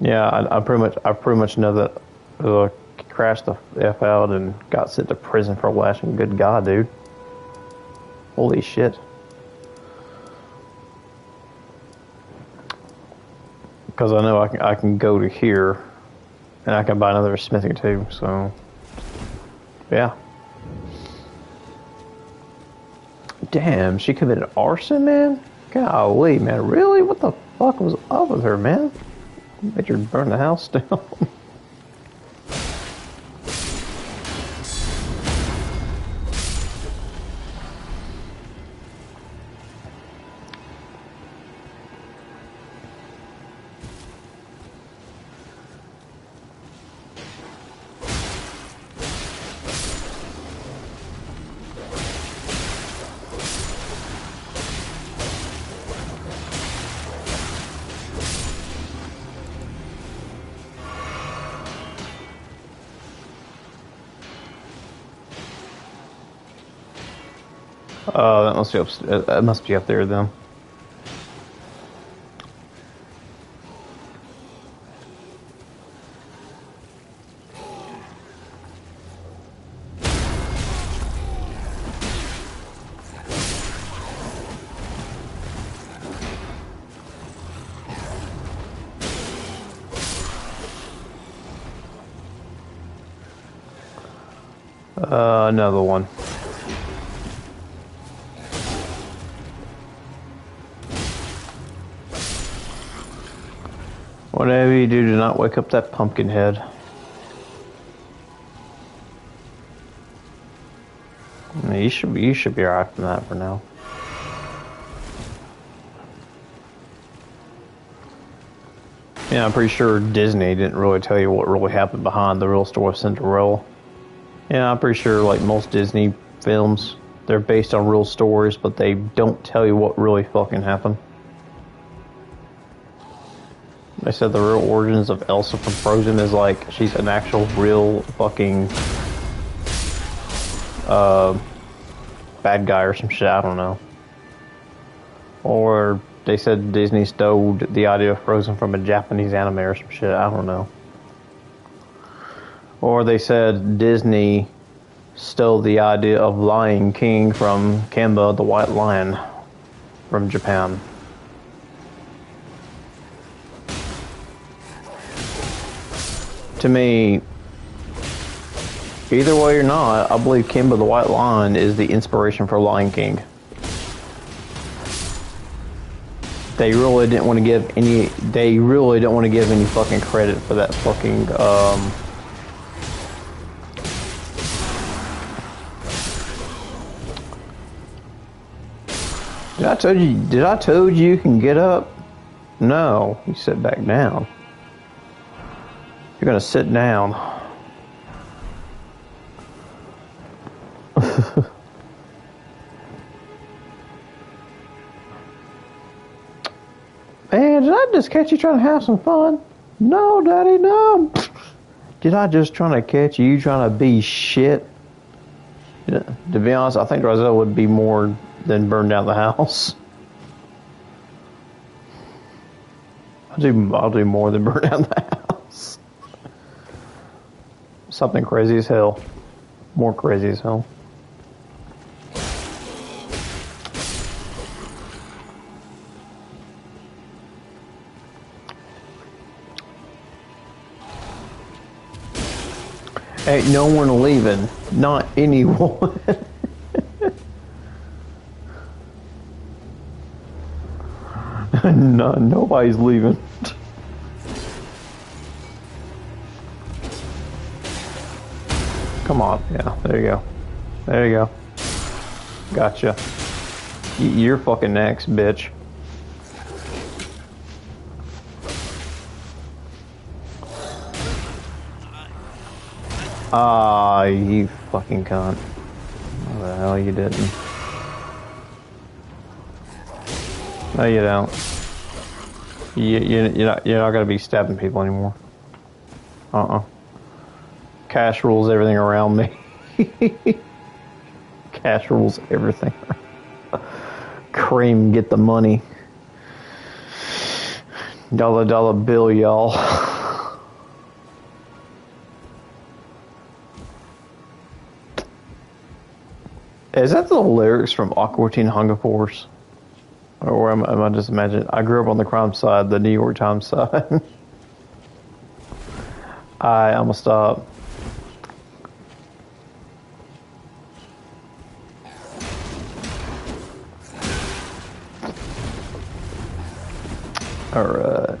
Yeah, I pretty much know that crashed the F out and got sent to prison for lashing. Good God, dude. Holy shit. Because I know I can go to here and I can buy another smithing too, so yeah. Damn, she committed arson, man? Golly, man, really? What the fuck was up with her, man? Made her burn the house down. That must be up there then. Another one. Whatever you do, do not wake up that pumpkin head. You should be alright from that for now. Yeah, I'm pretty sure Disney didn't really tell you what really happened behind the real story of Cinderella. Yeah, I'm pretty sure like most Disney films, they're based on real stories, but they don't tell you what really fucking happened. They said the real origins of Elsa from Frozen is like she's an actual real fucking bad guy or some shit, I don't know. Or they said Disney stole the idea of Frozen from a Japanese anime or some shit, I don't know. Or they said Disney stole the idea of Lion King from Kimba the White Lion from Japan. To me, either way or not, I believe Kimba the White Lion is the inspiration for Lion King. They really didn't want to give any. They really don't want to give any fucking credit for that fucking. Did I told you can get up? No, you sit back down. You're gonna sit down. Man, did I just catch you trying to have some fun? No, Daddy, no. Did I just trying to catch you trying to be shit? Yeah, to be honest, I think Roselle would be more than burn down the house. I'll do more than burn down the house. Something crazy as hell. More crazy as hell. Ain't no one leaving. Not anyone. No, nobody's leaving. Come on. Yeah, there you go. There you go. Gotcha. You're fucking next, bitch. Ah, you fucking cunt. What the hell you didn't? No, you don't. You're not gonna be stabbing people anymore. Cash rules everything around me. Cash rules everything. Cream, get the money. Dollar bill, y'all. Is that the lyrics from Aqua Teen Hunger Force? Or am I just imagining? I grew up on the crime side, the New York Times side. I'm gonna stop. Alright.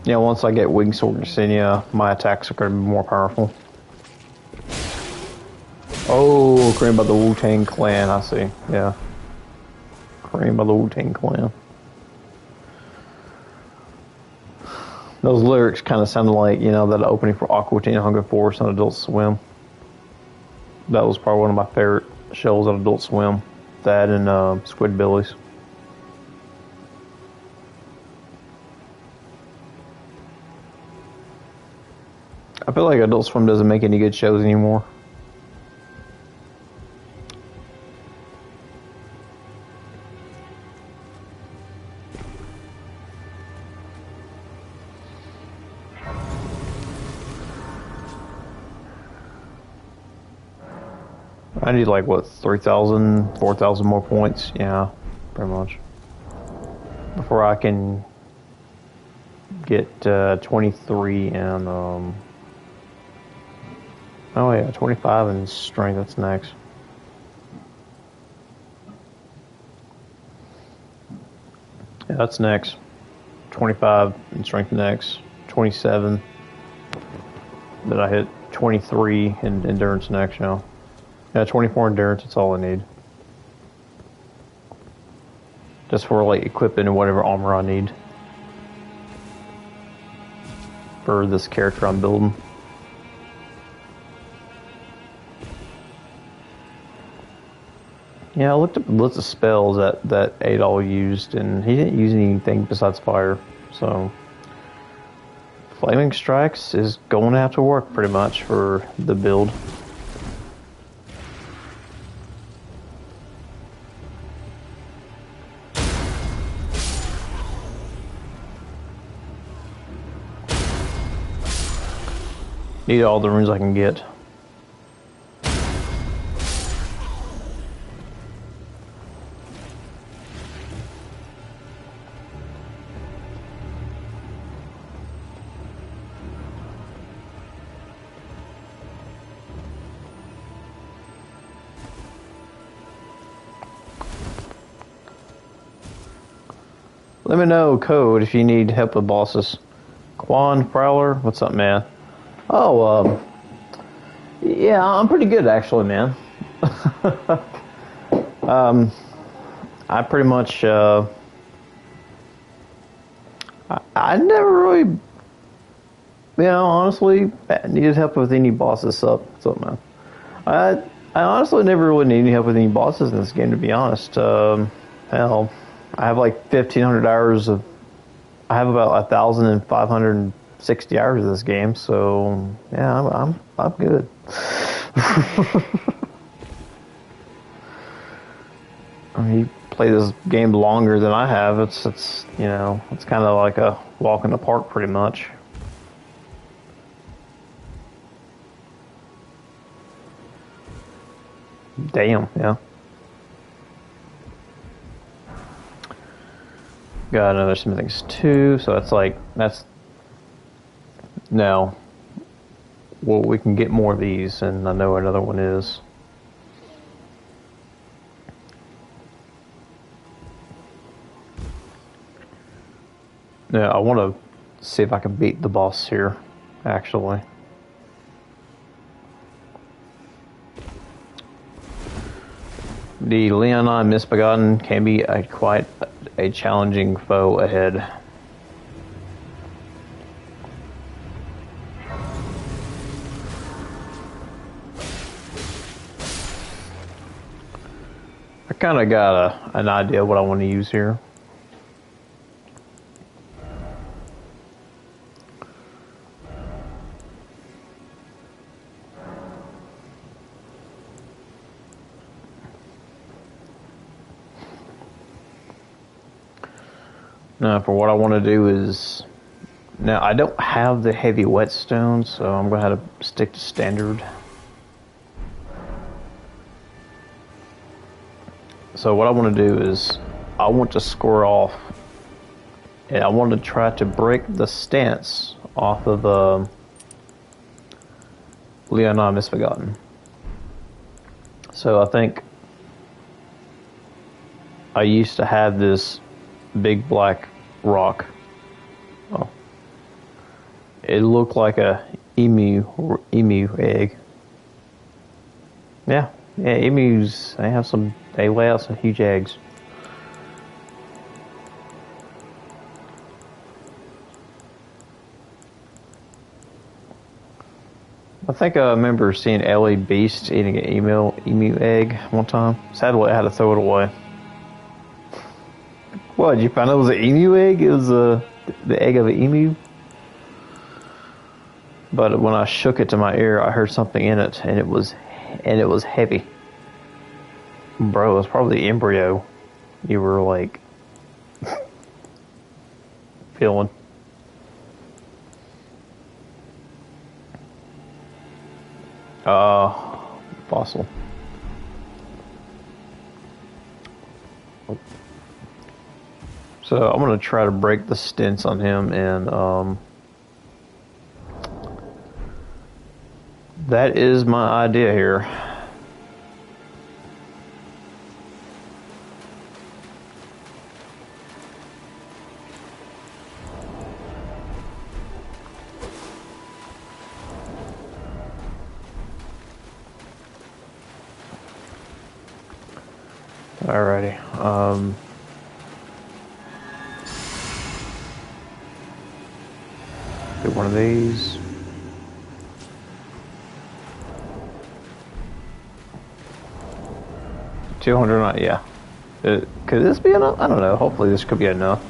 Yeah, once I get Wing Sword Insignia, my attacks are going to be more powerful. Oh, created by the Wu-Tang Clan, I see. Yeah. Created by the Wu-Tang Clan. Those lyrics kind of sounded like, you know, that opening for Aqua Teen Hunger Force on Adult Swim. That was probably one of my favorite shows on Adult Swim. That and Squidbillies. I feel like Adult Swim doesn't make any good shows anymore. I need like, what, 3,000, 4,000 more points? Yeah, pretty much. Before I can get 23 and, oh yeah, 25 in strength, that's next. Yeah, that's next. 25 in strength next. 27. Then I hit 23 in endurance next, you know. Yeah, 24 endurance, that's all I need. Just for like equipping and whatever armor I need. For this character I'm building. Yeah, I looked up the list of spells that Adol used, and he didn't use anything besides fire, so... Flaming Strikes is going to have to work pretty much for the build. Need all the runes I can get. Let me know, Code, if you need help with bosses. Quan Prowler, what's up, man? Oh, yeah, I'm pretty good, actually, man. I pretty much, I never really, honestly, needed help with any bosses. What's up, man? I honestly never really need any help with any bosses in this game, to be honest. Hell, I have like 1,500 hours of. I have about 1,560 hours of this game, so yeah, I'm good. I mean, you play this game longer than I have. It's it's kind of like a walk in the park, pretty much. Damn, yeah. Got another smithing's 2, so that's no. Well, we can get more of these, and I know another one is. Yeah, I want to see if I can beat the boss here, actually. The Leonine Misbegotten can be quite a challenging foe ahead. I kind of got an idea of what I want to use here. Now, for what I want to do is... Now, I don't have the heavy whetstone, so I'm going to have to stick to standard. So what I want to do is... I want to score off... And I want to try to break the stance off of Leonine Misbegotten. So I think... I used to have this big black rock. Oh. It looked like a emu egg. Yeah, emus, they lay out some huge eggs. I think I remember seeing Ellie Beast eating an emu egg one time. Sadly, I had to throw it away. What, did you find out it was an emu egg? It was the egg of an emu? But when I shook it to my ear, I heard something in it, and it was heavy. Bro, it was probably the embryo you were, like, feeling. Fossil. So I'm gonna try to break the stents on him, and that is my idea here. Alrighty. Do one of these. $200, yeah. Could this be enough? I don't know. Hopefully this could be enough.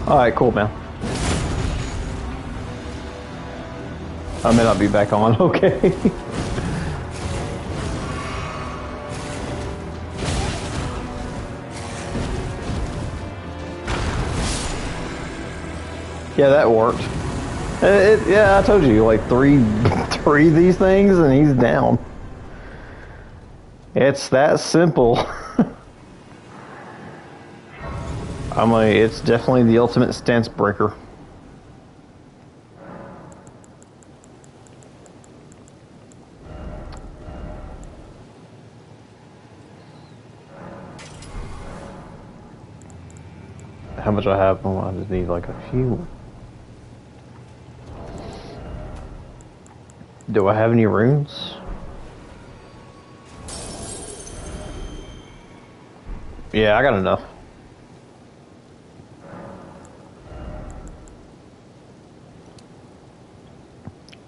Alright, cool, man. I may not be back on, okay. Yeah, that worked. Yeah, I told you, like three of these things and he's down. It's that simple. It's definitely the ultimate stance breaker. How much I have? Oh, I just need like a few. Do I have any runes? Yeah, I got enough.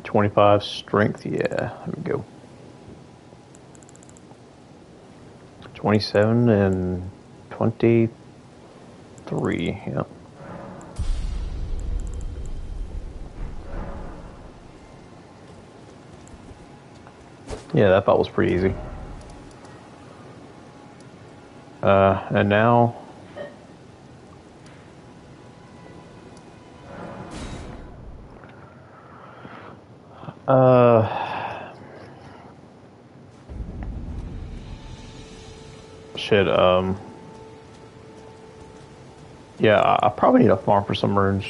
25 strength, yeah, there we go. 27 and 23, yeah. Yeah, that fight was pretty easy. And now... shit, yeah, I probably need a farm for some runes.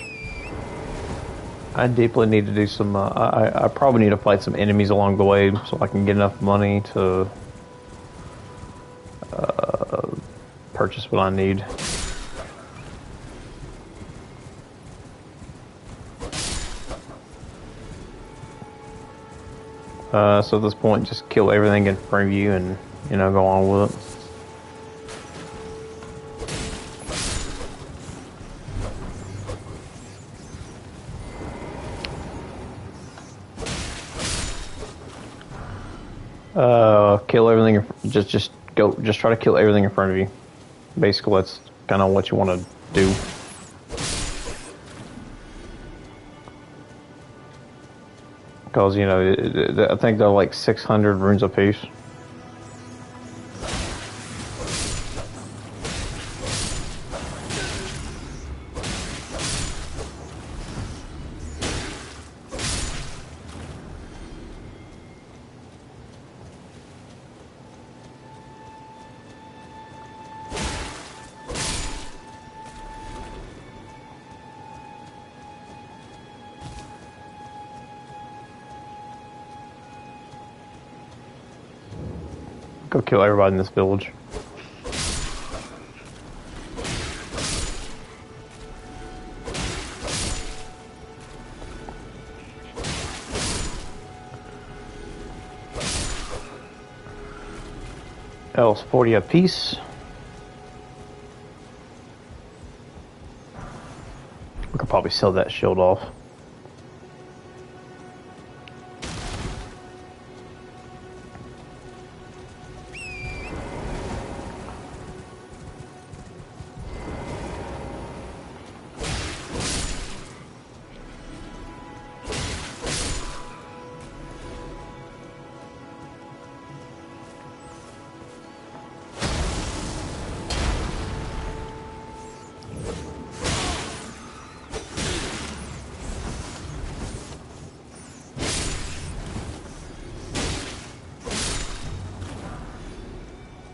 I deeply need to do some, I probably need to fight some enemies along the way so I can get enough money to purchase what I need. So at this point, just kill everything in front of you and, you know, go on with it. Kill everything. Just try to kill everything in front of you. Basically, that's kind of what you want to do. Because, you know, I think they're like 600 runes apiece. Go kill everybody in this village. Else 40 apiece. We could probably sell that shield off.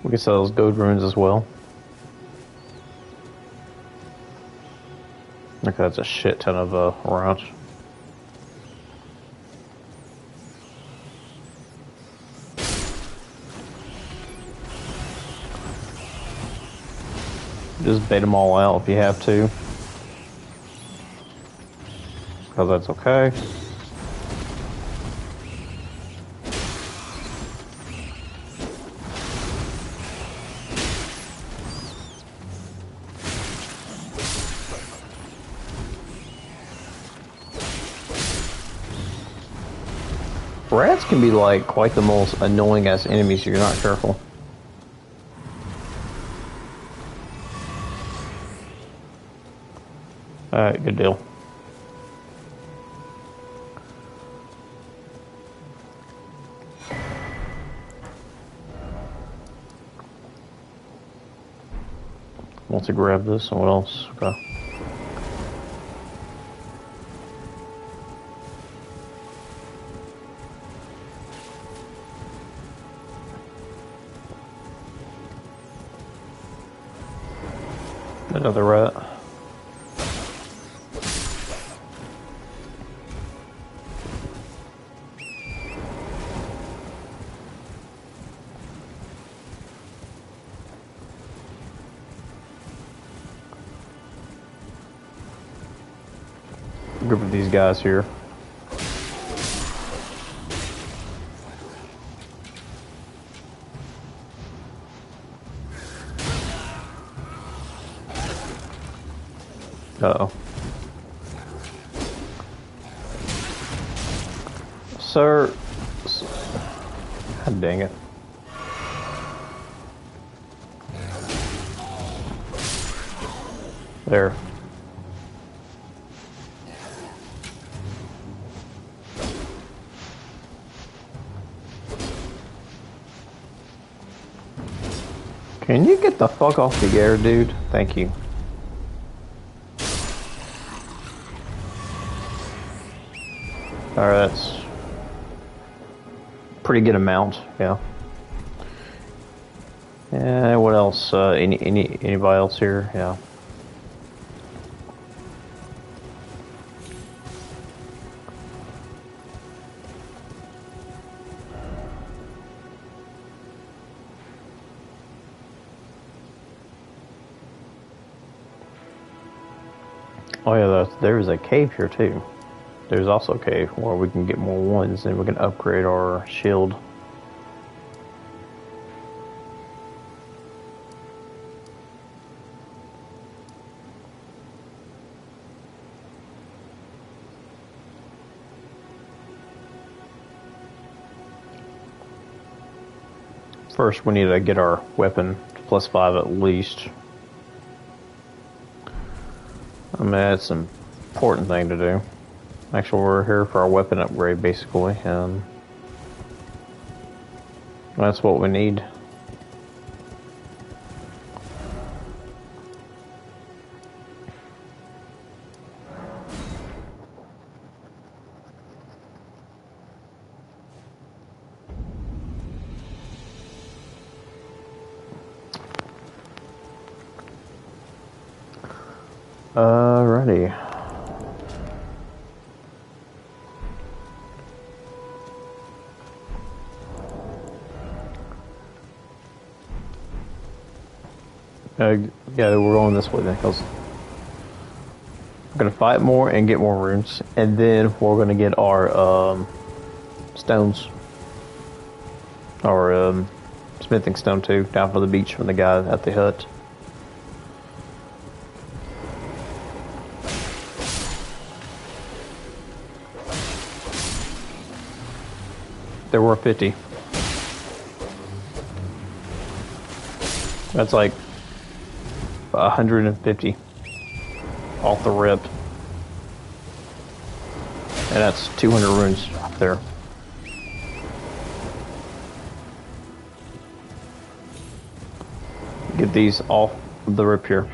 We can sell those gold runes as well. Okay, that's a shit ton of rounds. Just bait them all out if you have to. Because that's okay. Rats can be like quite the most annoying ass enemies if you're not careful. Alright, good deal. Want to grab this and what else? Okay. Another rat. Group of these guys here. Uh-oh. Sir. God dang it. There. Can you get the fuck off the air, dude? Thank you. Alright, that's pretty good amount, yeah. And what else? Anybody else here? Yeah. Oh yeah, there's a cave here too. There's also a cave where we can get more ones and we can upgrade our shield. First, we need to get our weapon to +5 at least. I mean, that's an important thing to do. Actually, we're here for our weapon upgrade, basically, and that's what we need. Alrighty. Yeah, we're going this way then, because we're going to fight more and get more runes, and then we're going to get our stones, our smithing stone too, down for the beach from the guy at the hut. There were 50. That's like 150 off the rip. And that's 200 runes up there. Get these off the rip here.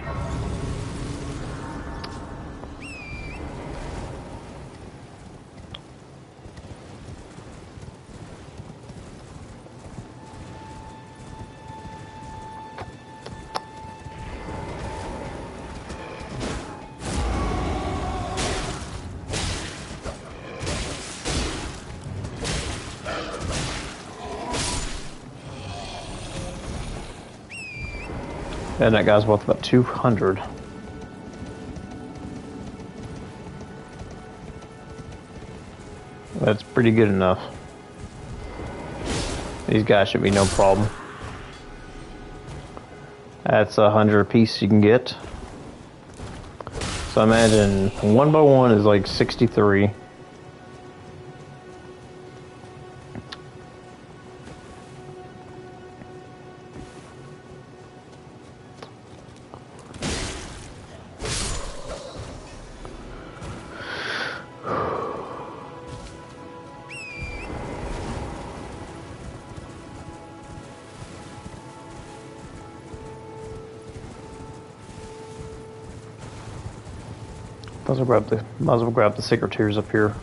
And that guy's worth about 200. That's pretty good enough. These guys should be no problem. That's 100 apiece you can get. So imagine 1 by 1 is like 63. Might as well grab the secret tiers up here.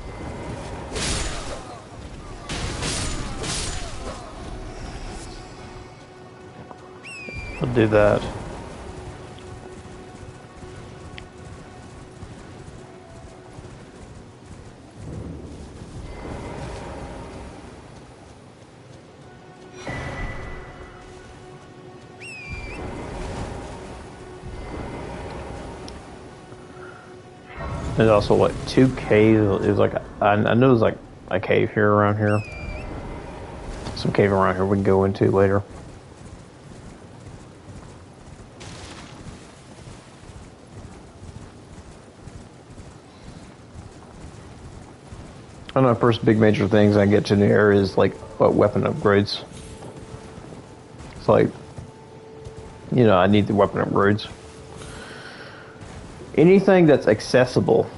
I'll do that. There's also like 2 caves. It's like I know there's like a cave here around here. Some cave around here we can go into later. I know first big major things I get to in the area is like weapon upgrades. It's like, you know, I need the weapon upgrades. Anything that's accessible,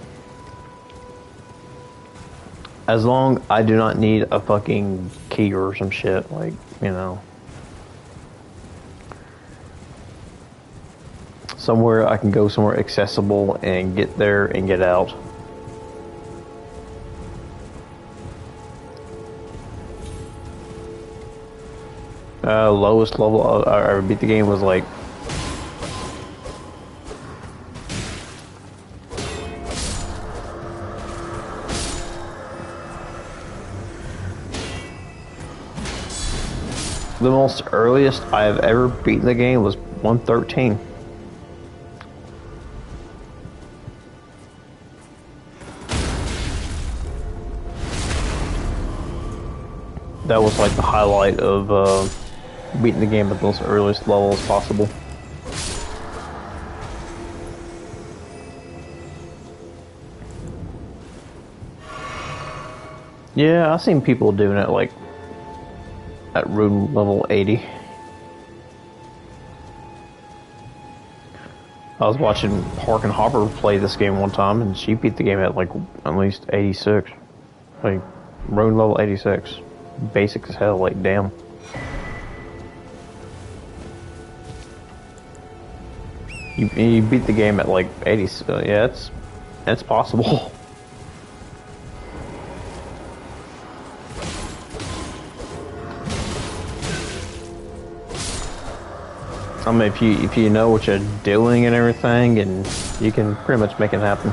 as long I do not need a fucking key or some shit, like, you know. Somewhere I can go somewhere accessible and get there and get out. Lowest level I beat the game was like the most earliest I have ever beaten the game was 113. That was like the highlight of beating the game at the most earliest levels possible. Yeah, I've seen people doing it like at rune level 80. I was watching Park and Hopper play this game one time, and she beat the game at like at least 86. Like rune level 86. Basic as hell, like damn. You beat the game at like 80, yeah, it's possible. I mean, if you know what you're doing and everything, and you can pretty much make it happen.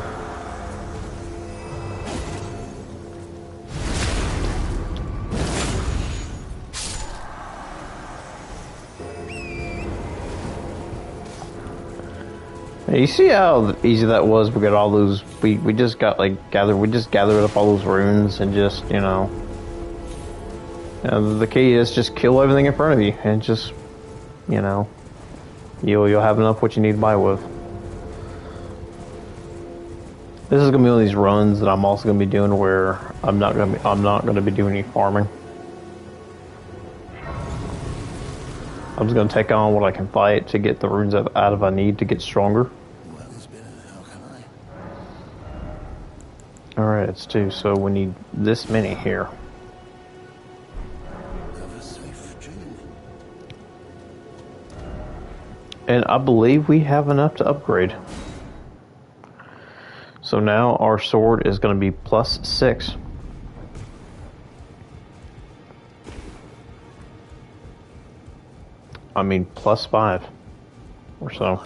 You see how easy that was? We got all those. We just got like gathered. We just gathered up all those runes and just, you know. The key is just kill everything in front of you and just, you know, you'll have enough what you need to buy with. This is gonna be one of these runs that I'm also gonna be doing where I'm not gonna be doing any farming. I'm just gonna take on what I can fight to get the runes out of I need to get stronger. Alright, it's 2, so we need this many here. And I believe we have enough to upgrade. So now our sword is going to be +6. I mean +5 or so.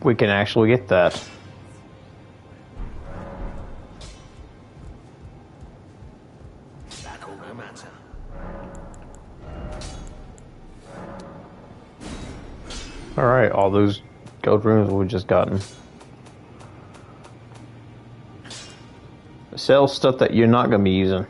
We can actually get that. Alright, all those gold runes we've just gotten. Sell stuff that you're not going to be using.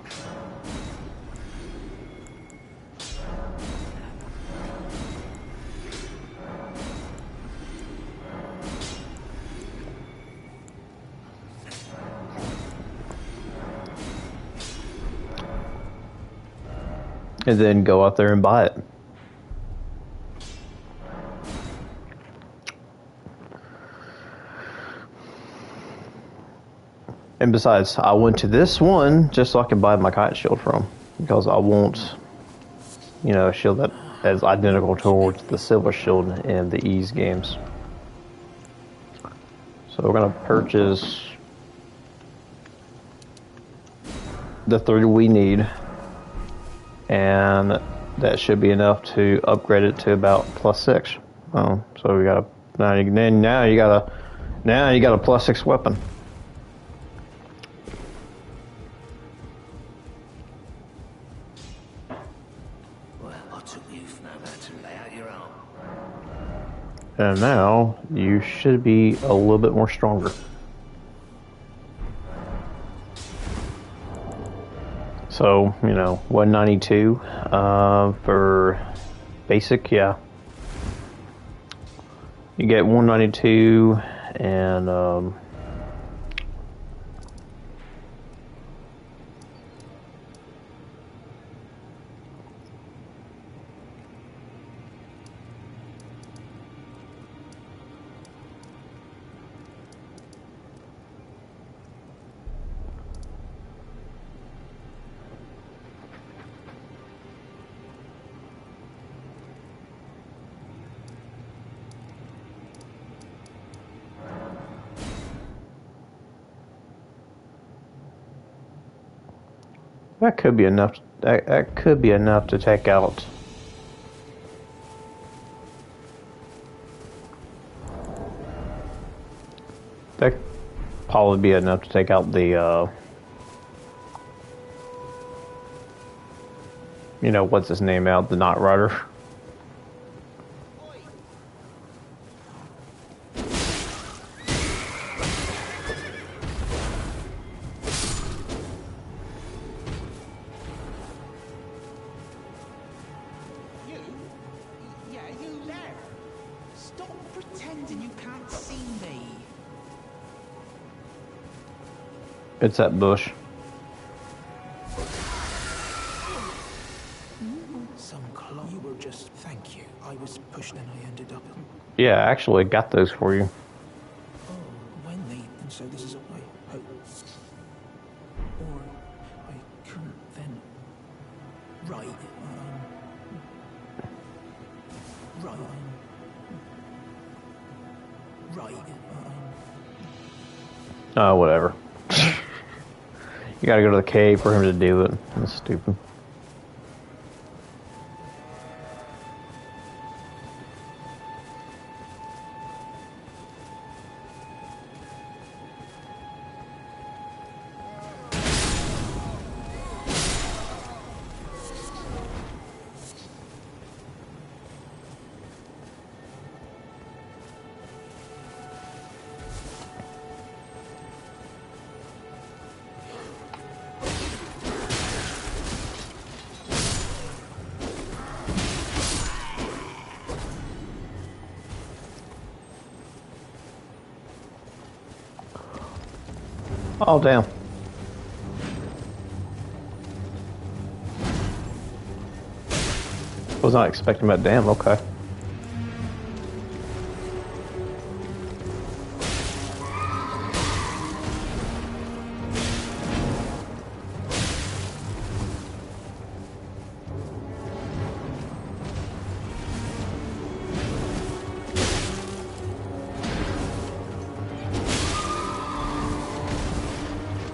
And then go out there and buy it. And besides, I went to this one just so I can buy my kite shield from. Because I want, you know, a shield that is identical towards the silver shield in the Ease games. So we're going to purchase the 3 we need. And that should be enough to upgrade it to about +6. So we got now you got a +6 weapon. And now you should be a little bit more stronger. So, you know, 192 for basic, yeah. You get 192 and that could be enough. That could be enough to take out. That probably be enough to take out the. You know what's his name out? The Night Rider. It's that bush. You were just... Thank you. I was pushed and I ended up... Yeah, I actually got those for you. Oh, Wendy. And so this is what I hope. Or I couldn't then... Right. Oh, whatever. You gotta go to the cave for him to do it. That's stupid. Oh, damn. Was not expecting that. Damn, okay.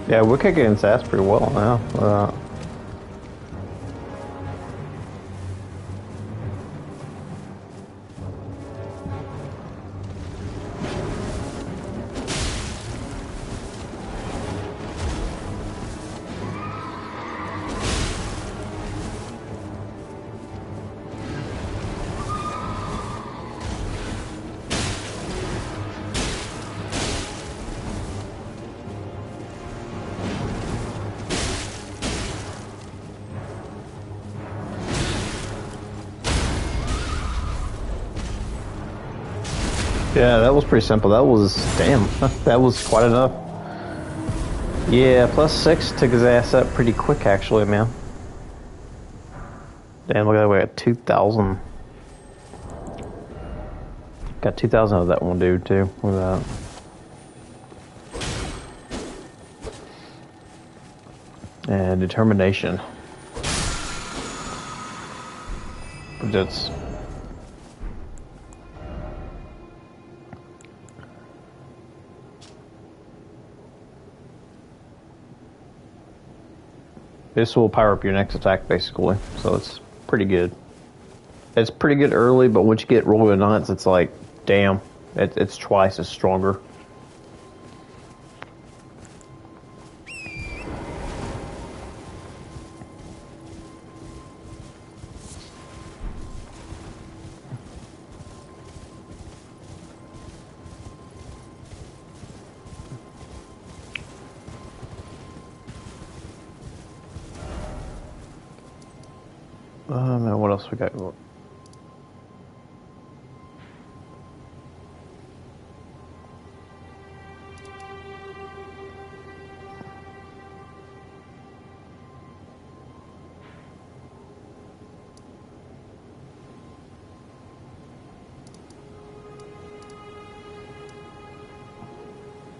Yeah, we're kicking his ass pretty well now. Yeah, that was pretty simple. That was, damn, that was quite enough. Yeah, +6 took his ass up pretty quick, actually, man. Damn, look at that, we got 2,000. Got 2,000 of that one dude, too. Look at that. And determination. That's... This will power up your next attack, basically. So it's pretty good. It's pretty good early, but once you get rolling nuts, it's like, damn, it's twice as stronger. what else we got?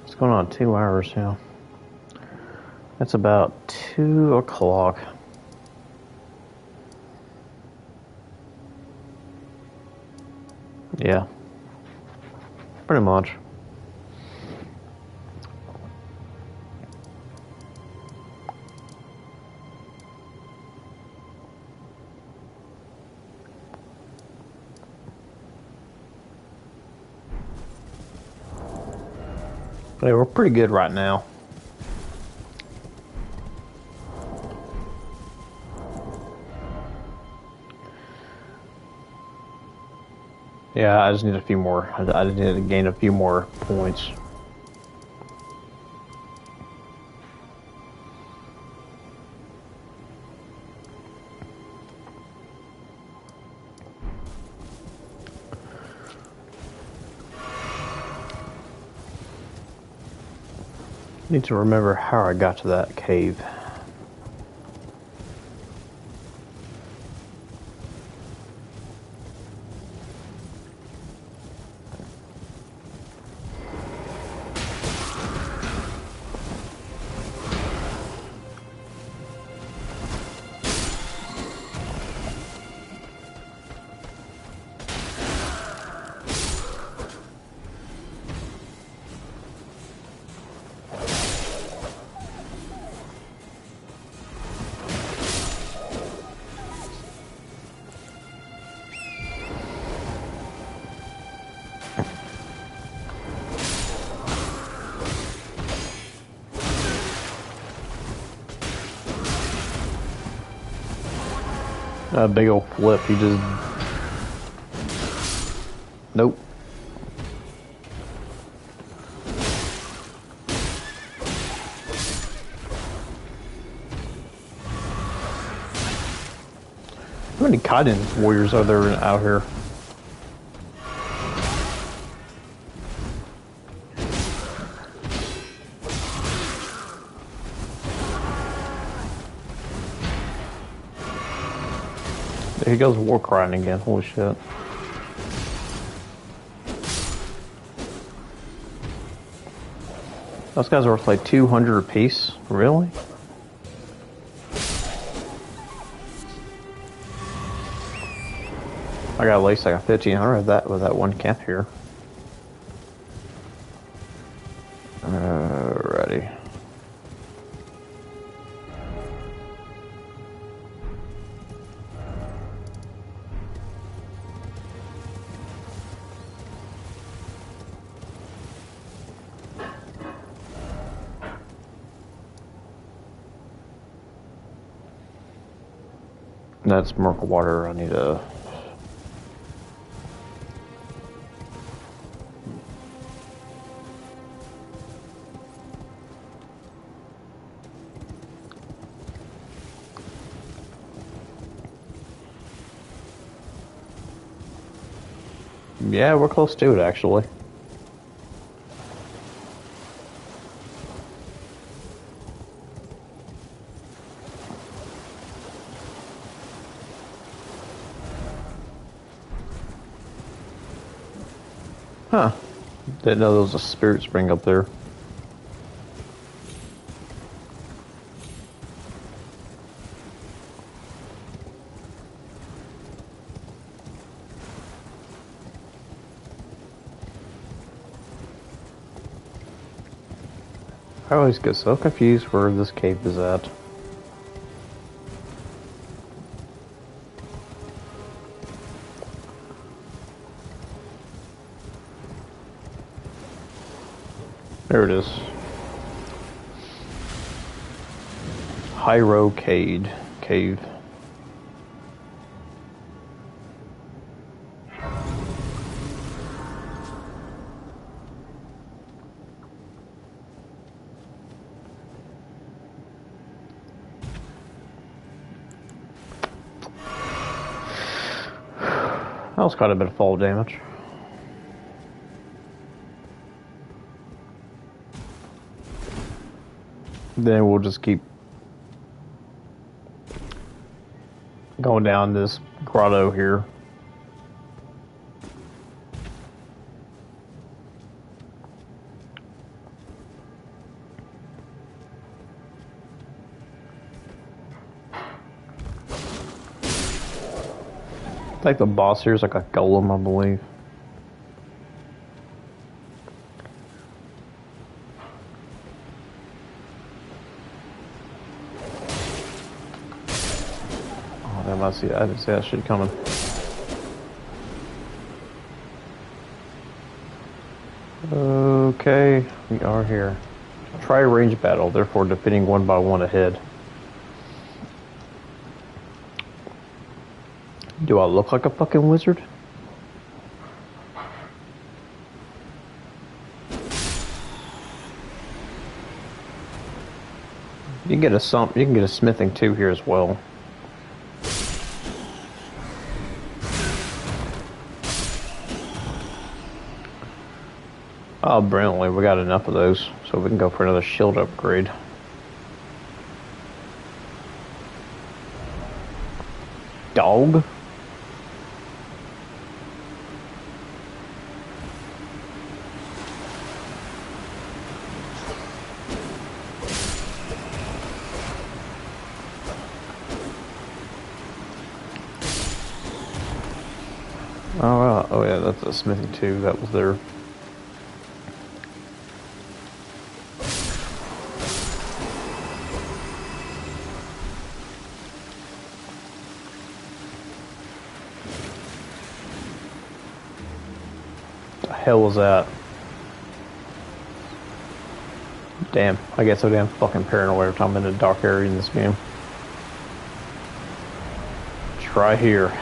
It's going on 2 hours now. It's about 2 o'clock. Yeah, pretty much. Yeah, we're pretty good right now. Yeah, I just need a few more. I just need to gain a few more points. Need to remember how I got to that cave. A big old flip, he just... Nope. How many Kaiden warriors are there out here? There he goes war crying again, holy shit. Those guys are worth like 200 apiece? Really? I got at least like a 1500 of that with that one camp here. Alrighty. That's miracle water. I need to... Yeah, we're close to it, actually. Huh. Didn't know there was a spirit spring up there. I always get so confused where this cave is at. There it is. Hyrocade Cave. That was quite a bit of fall damage. Then we'll just keep going down this grotto here. I think the boss here is like a golem, I believe. Oh, damn, I didn't see that shit coming. Okay, we are here. Try a range battle, therefore defeating one by one ahead. Do I look like a fucking wizard? You can get a smithing too here as well. Oh, brilliantly, we got enough of those, so we can go for another shield upgrade. Dog? Oh yeah, that's a smithing too. That was there. The hell was that? Damn, I get so damn fucking paranoid every time I'm in a dark area in this game. Try here.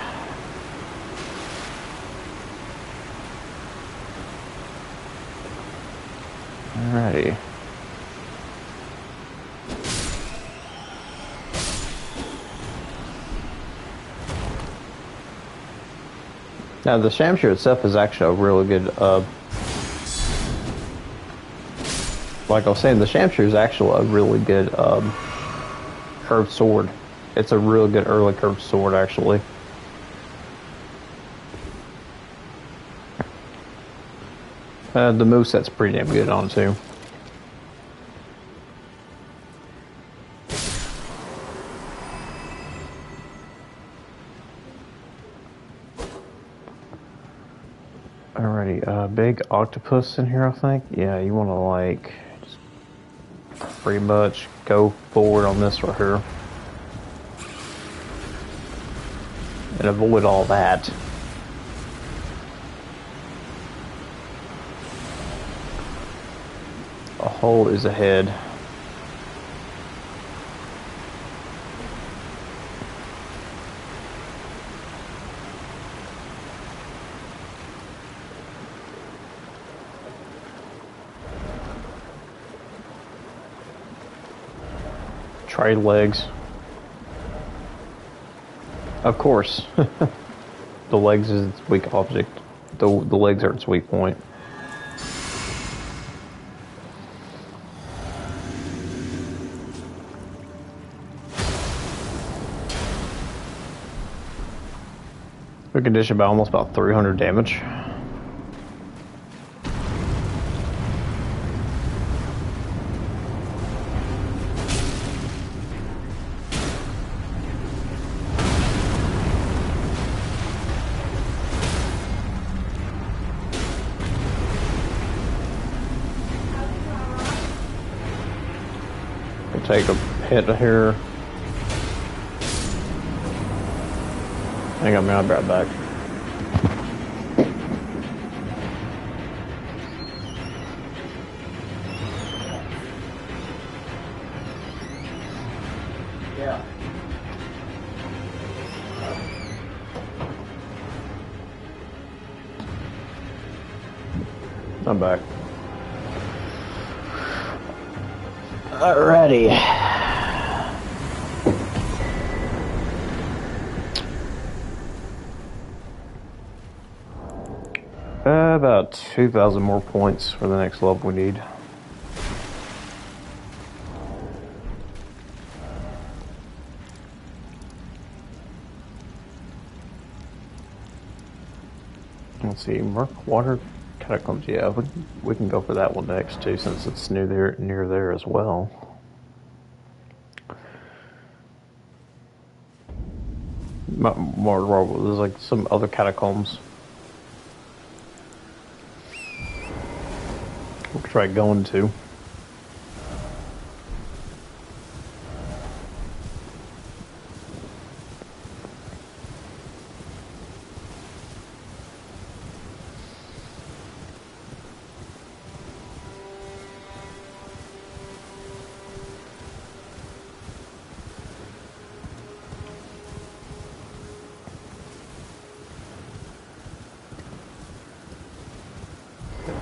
Alrighty. Now the Shamshir itself is actually a really good, like I was saying, the Shamshir is actually a really good curved sword. It's a really good early curved sword, actually. The moveset's pretty damn good on it, too. Alrighty, big octopus in here, I think. Yeah, you want to, like, just pretty much go forward on this right here. And avoid all that. A hole is ahead. Try legs. Of course. The legs is its weak object. The legs are its weak point. We can dish about almost about 300 damage. We'll take a hit here. Hang on, man, I'll be right back. Yeah. I'm back. Alrighty. About 2,000 more points for the next level we need. Let's see, Murk Water Catacombs. Yeah, we can go for that one next too, since it's near there as well. More, there's like some other catacombs. We could try going to.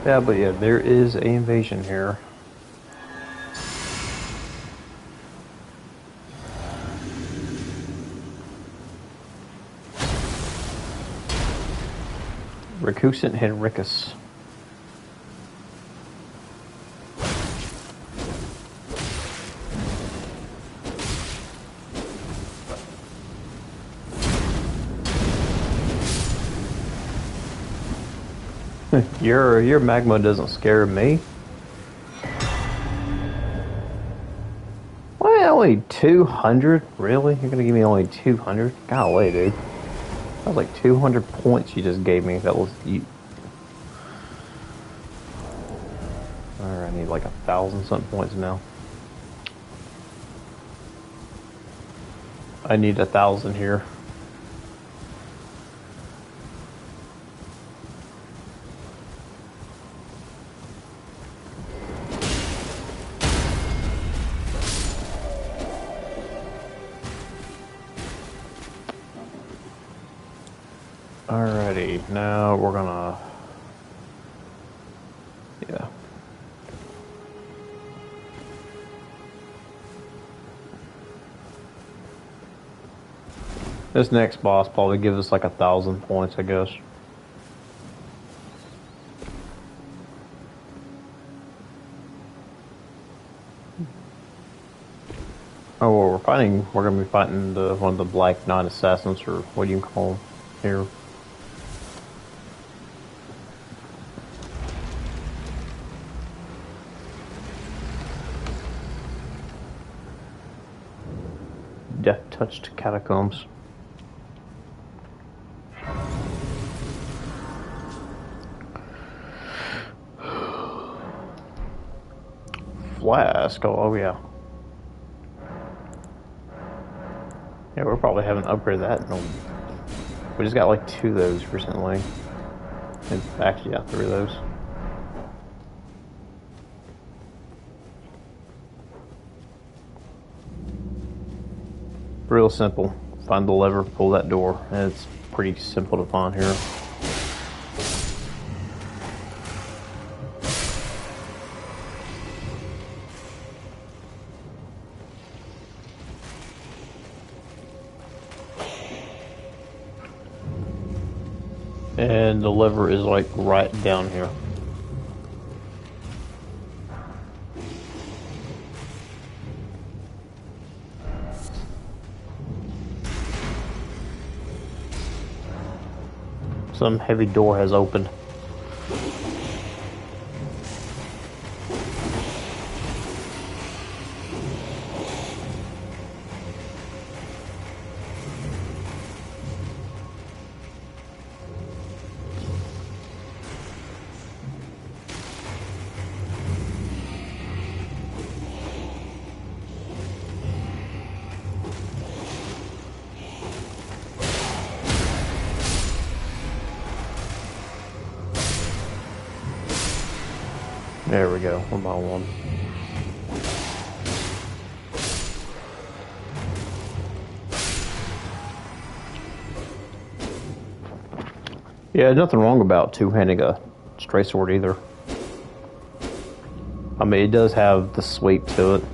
Yeah, but yeah, there is an invasion here. Recusant Henricus. Your magma doesn't scare me. What, only 200? Really? You're gonna give me only 200? Golly, dude. That was like 200 points you just gave me. That was you. Alright, I need like 1,000 something points now. I need 1,000 here. Alrighty, now we're gonna... Yeah. This next boss probably gives us like 1,000 points, I guess. Oh, well, we're gonna be fighting one of the Black Knight Assassins, or what do you call them here? Death-touched catacombs. Flask, oh yeah. Yeah, we're probably haven't upgraded that. No, we just got like 2 of those recently. And actually, yeah, 3 of those. Real simple. Find the lever, pull that door, and it's pretty simple to find here. And the lever is like right down here. Some heavy door has opened. There we go, one by one. Yeah, nothing wrong about two-handing a straight sword either. I mean, it does have the sweep to it.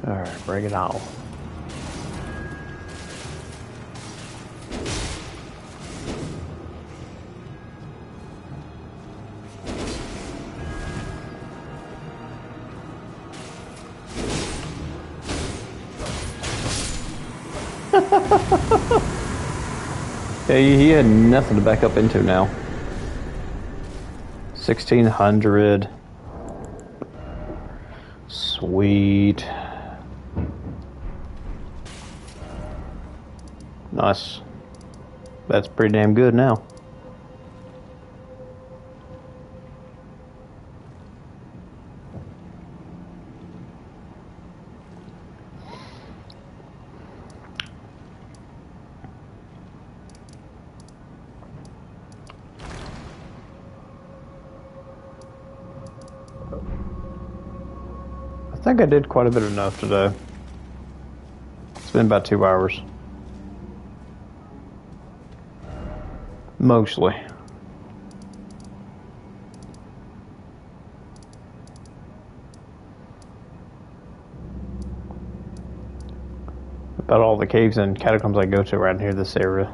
Alright, bring it on. Yeah, he had nothing to back up into now. 1600. Sweet. Nice. That's pretty damn good now. I think I did quite a bit enough today. It's been about 2 hours. Mostly. About all the caves and catacombs I go to around here, this area.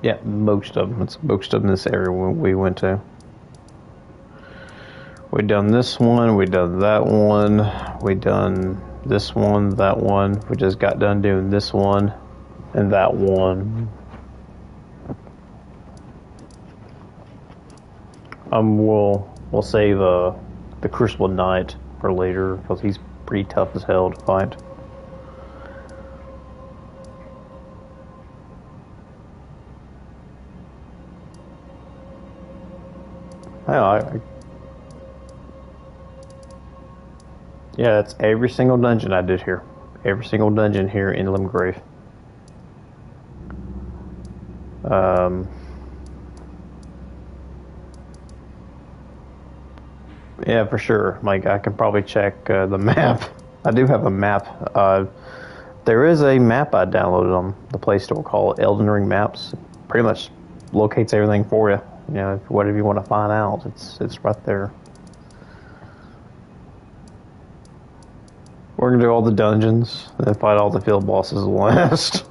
Yeah, most of them. It's most of them in this area we went to. We done this one, we done that one, we done this one, that one. We just got done doing this one and that one. We'll save the Crucible Knight for later because he's pretty tough as hell to fight. Yeah, that's every single dungeon I did here. Every single dungeon here in Limgrave. Yeah, for sure. Like, I can probably check the map. I do have a map. There is a map I downloaded on the Play Store called Elden Ring Maps. It pretty much locates everything for you. You know, whatever you want to find out, it's right there. We're gonna do all the dungeons and then fight all the field bosses last.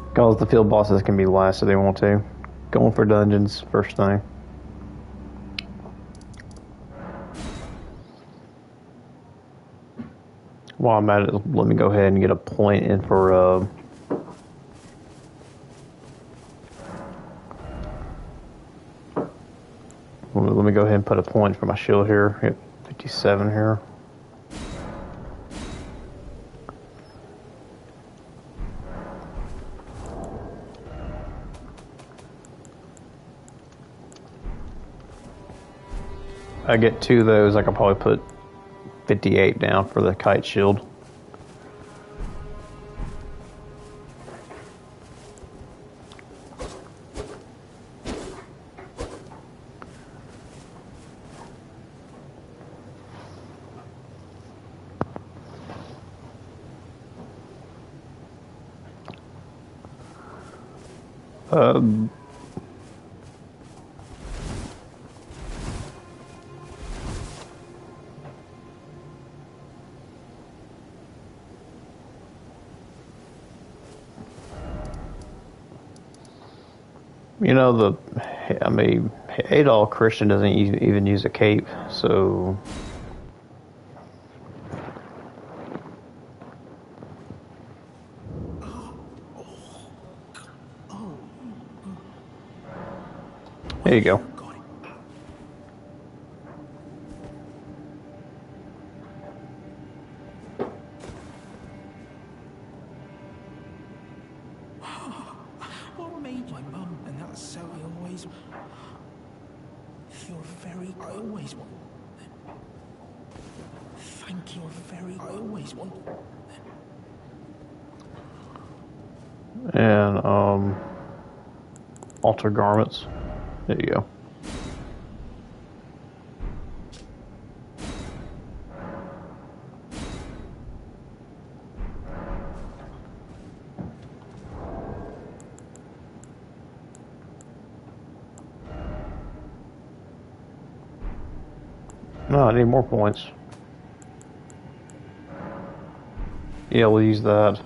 Because the field bosses can be last if they want to. Going for dungeons first thing. While I'm at it, let me go ahead and get a point in for let me go ahead and put a point for my shield here. Hit 57 here. I get 2 of those, I can probably put 58 down for the kite shield. You know, Adol Christian doesn't even use a cape, so there you go. And alter garments. There you go. No, I need more points. Yeah, we'll use that.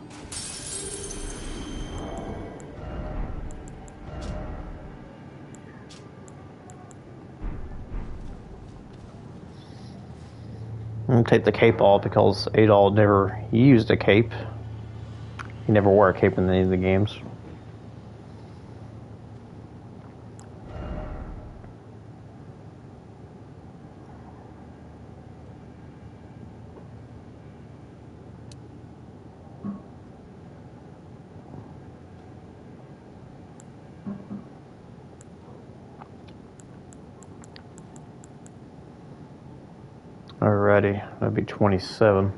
I'm gonna take the cape off because Adol never used a cape. He never wore a cape in any of the games. Alrighty, that'd be 27.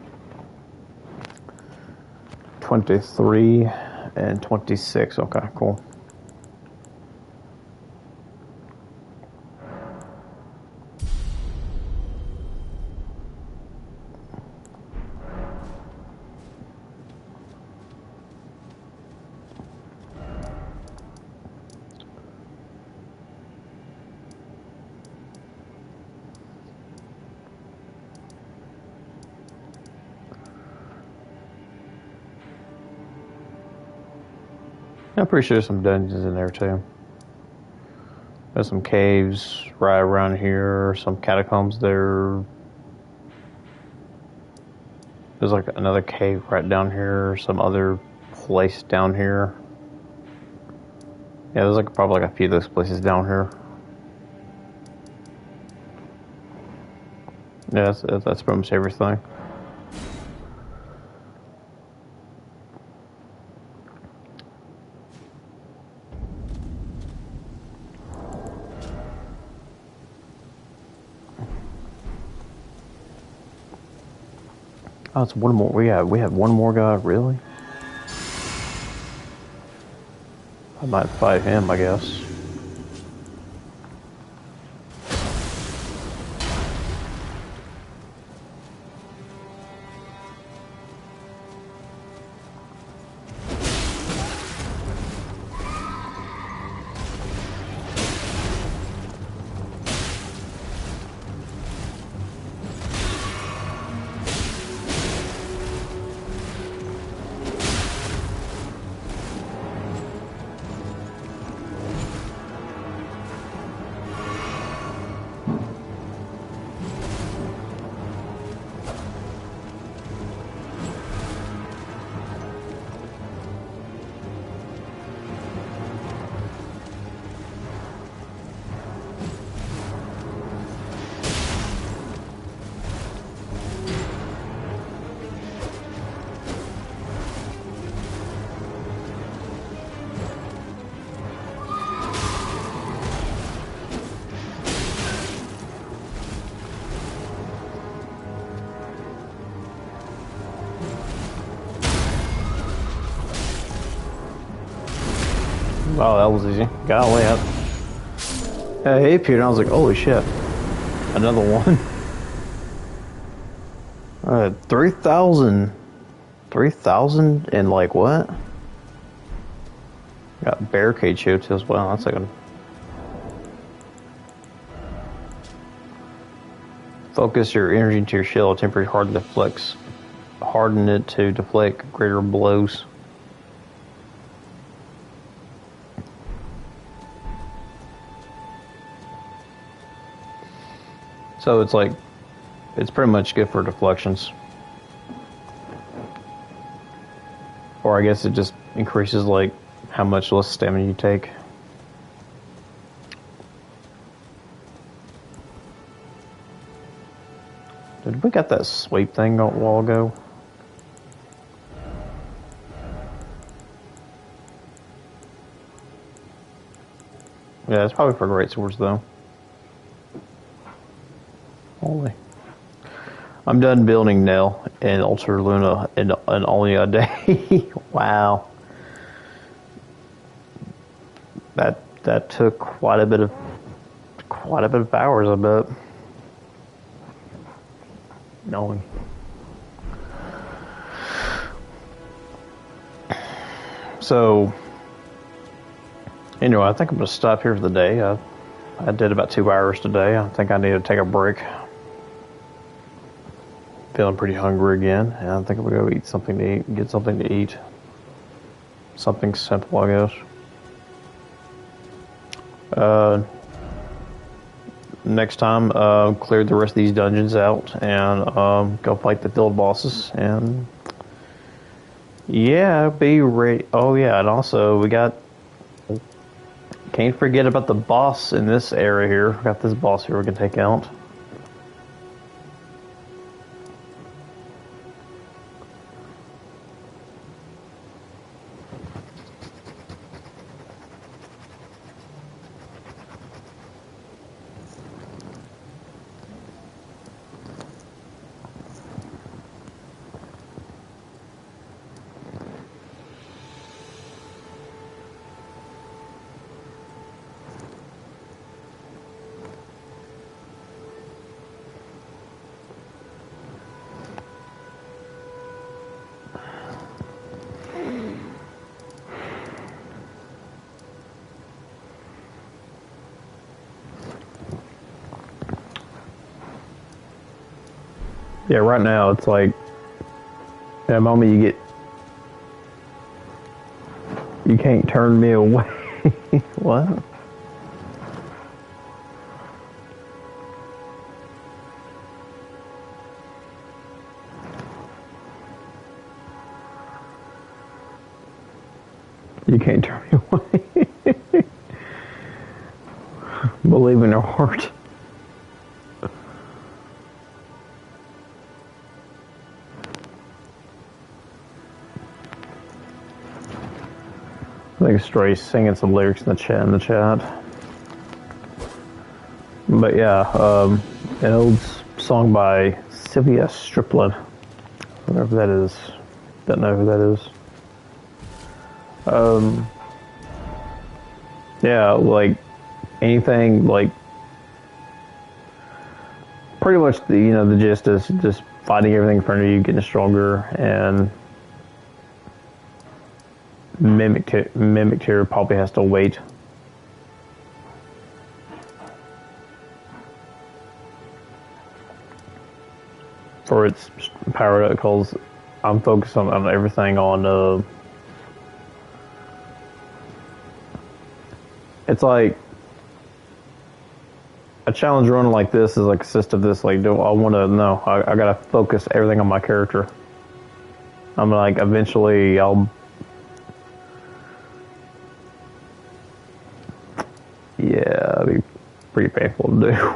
23 and 26. Okay, cool. I'm pretty sure there's some dungeons in there too. There's some caves right around here, some catacombs there. There's like another cave right down here, some other place down here. Yeah, there's like probably like a few of those places down here. Yeah, that's pretty much everything. Oh, it's one more. We have one more guy, really? I might fight him, I guess. Oh, that was easy. Golly, he appeared and I was like, holy shit. Another one. 3,000. 3,000 and like what? Got barricade shoots as well. That's like a... Focus your energy into your shield. Temporary harden deflects. Harden it to deflect greater blows. So it's like, it's pretty much good for deflections. Or I guess it just increases like how much less stamina you take. Did we got that sweep thing a while ago? Yeah, it's probably for great swords though. Holy. I'm done building Nell and Ultra Luna in only a day. Wow. That took quite a bit of hours, I bet. Knowing. So anyway, I think I'm gonna stop here for the day. I did about 2 hours today. I think I need to take a break. feeling pretty hungry again, and I think I'm gonna go eat something to eat, get something to eat. Something simple, I guess. Next time, clear the rest of these dungeons out and go fight the field bosses, and yeah, be ready. Oh yeah, and also we got. Can't forget about the boss in this area here. We got this boss here we can take out. Yeah, right now it's like, the moment you can't turn me away. What? You can't turn me away. Believe in your heart. I think Stray's singing some lyrics in the chat. But yeah, an old song by Sylvia Striplin. Whatever that is. Don't know who that is. Yeah, like anything, like pretty much the gist is just fighting everything in front of you, getting stronger, and Mimic Tier probably has to wait. For its power, because I'm focused on everything on it's like a challenge run like this is like assist of this, like do I want to know I gotta focus everything on my character. I'm like eventually yeah, it'd be pretty painful to do.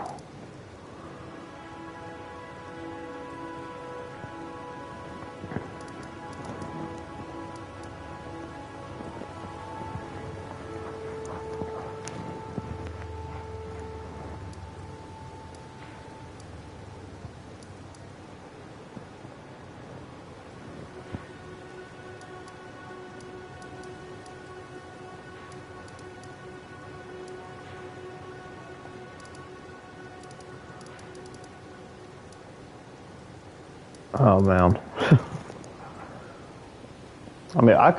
Oh man. I mean, I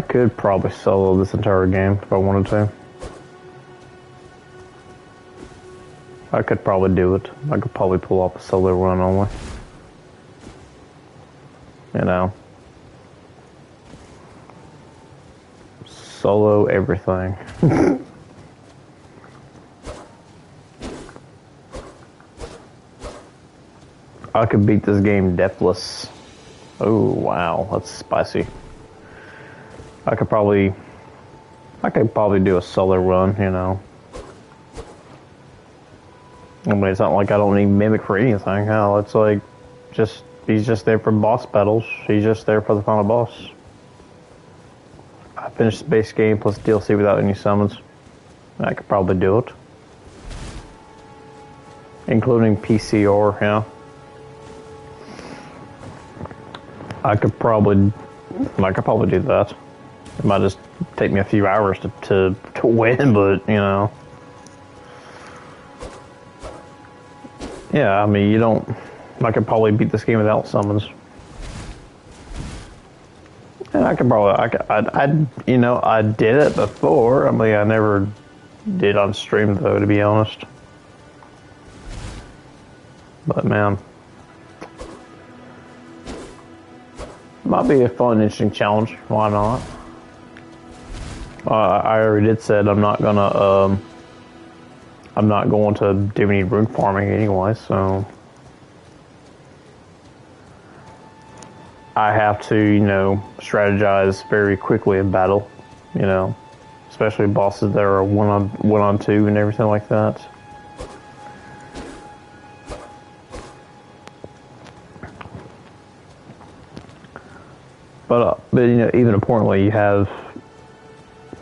could probably solo this entire game if I wanted to. I could probably do it. I could probably pull off a solo run only. You know. Solo everything. I could beat this game deathless. Oh wow, that's spicy. I could probably do a solo run, you know. I mean, it's not like I don't need Mimic for anything. Hell, it's like he's just there for boss battles. He's just there for the final boss. I finished the base game plus DLC without any summons. I could probably do it, including PCR. Yeah. I could probably do that. It might just take me a few hours to win, but you know. Yeah, I mean, I could probably beat this game without summons. And I did it before. I mean, I never did on stream though, to be honest. But man, Might be a fun, interesting challenge. Why not? I already did said I'm not gonna. I'm not going to do any rune farming anyway, so I have to, strategize very quickly in battle. Especially bosses that are one on two and everything like that. But even importantly, you have,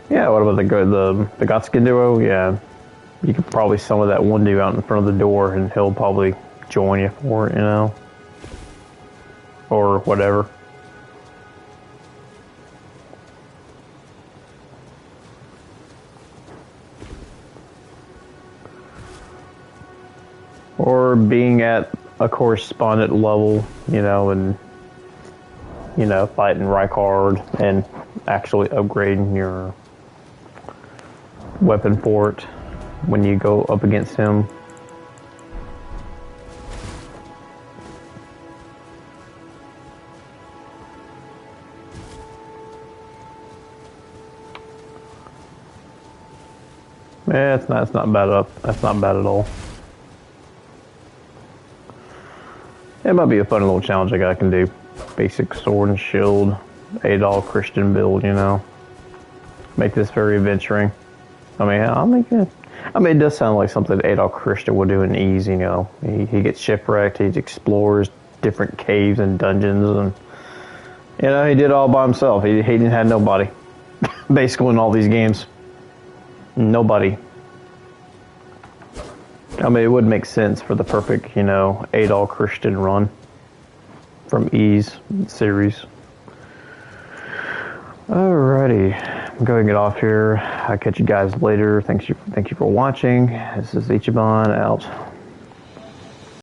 what about the Gotskin duo? Yeah, you could probably summon that one dude out in front of the door, and he'll probably join you for it, or whatever. Or being at a correspondent level, and fighting Rykard and actually upgrading your weapon for it when you go up against him. Yeah, it's not bad. That's not bad at all. It might be a fun little challenge I can do. Basic sword and shield, Adol Christian build, Make this very adventuring. It does sound like something Adol Christian would do in ease, He gets shipwrecked, he explores different caves and dungeons, and, he did it all by himself. He didn't have nobody. Basically in all these games. Nobody. It would make sense for the perfect, Adol Christian run from Ease series. Alrighty, I'm going to get off here. I'll catch you guys later. Thank you for watching. This is Ichiban out.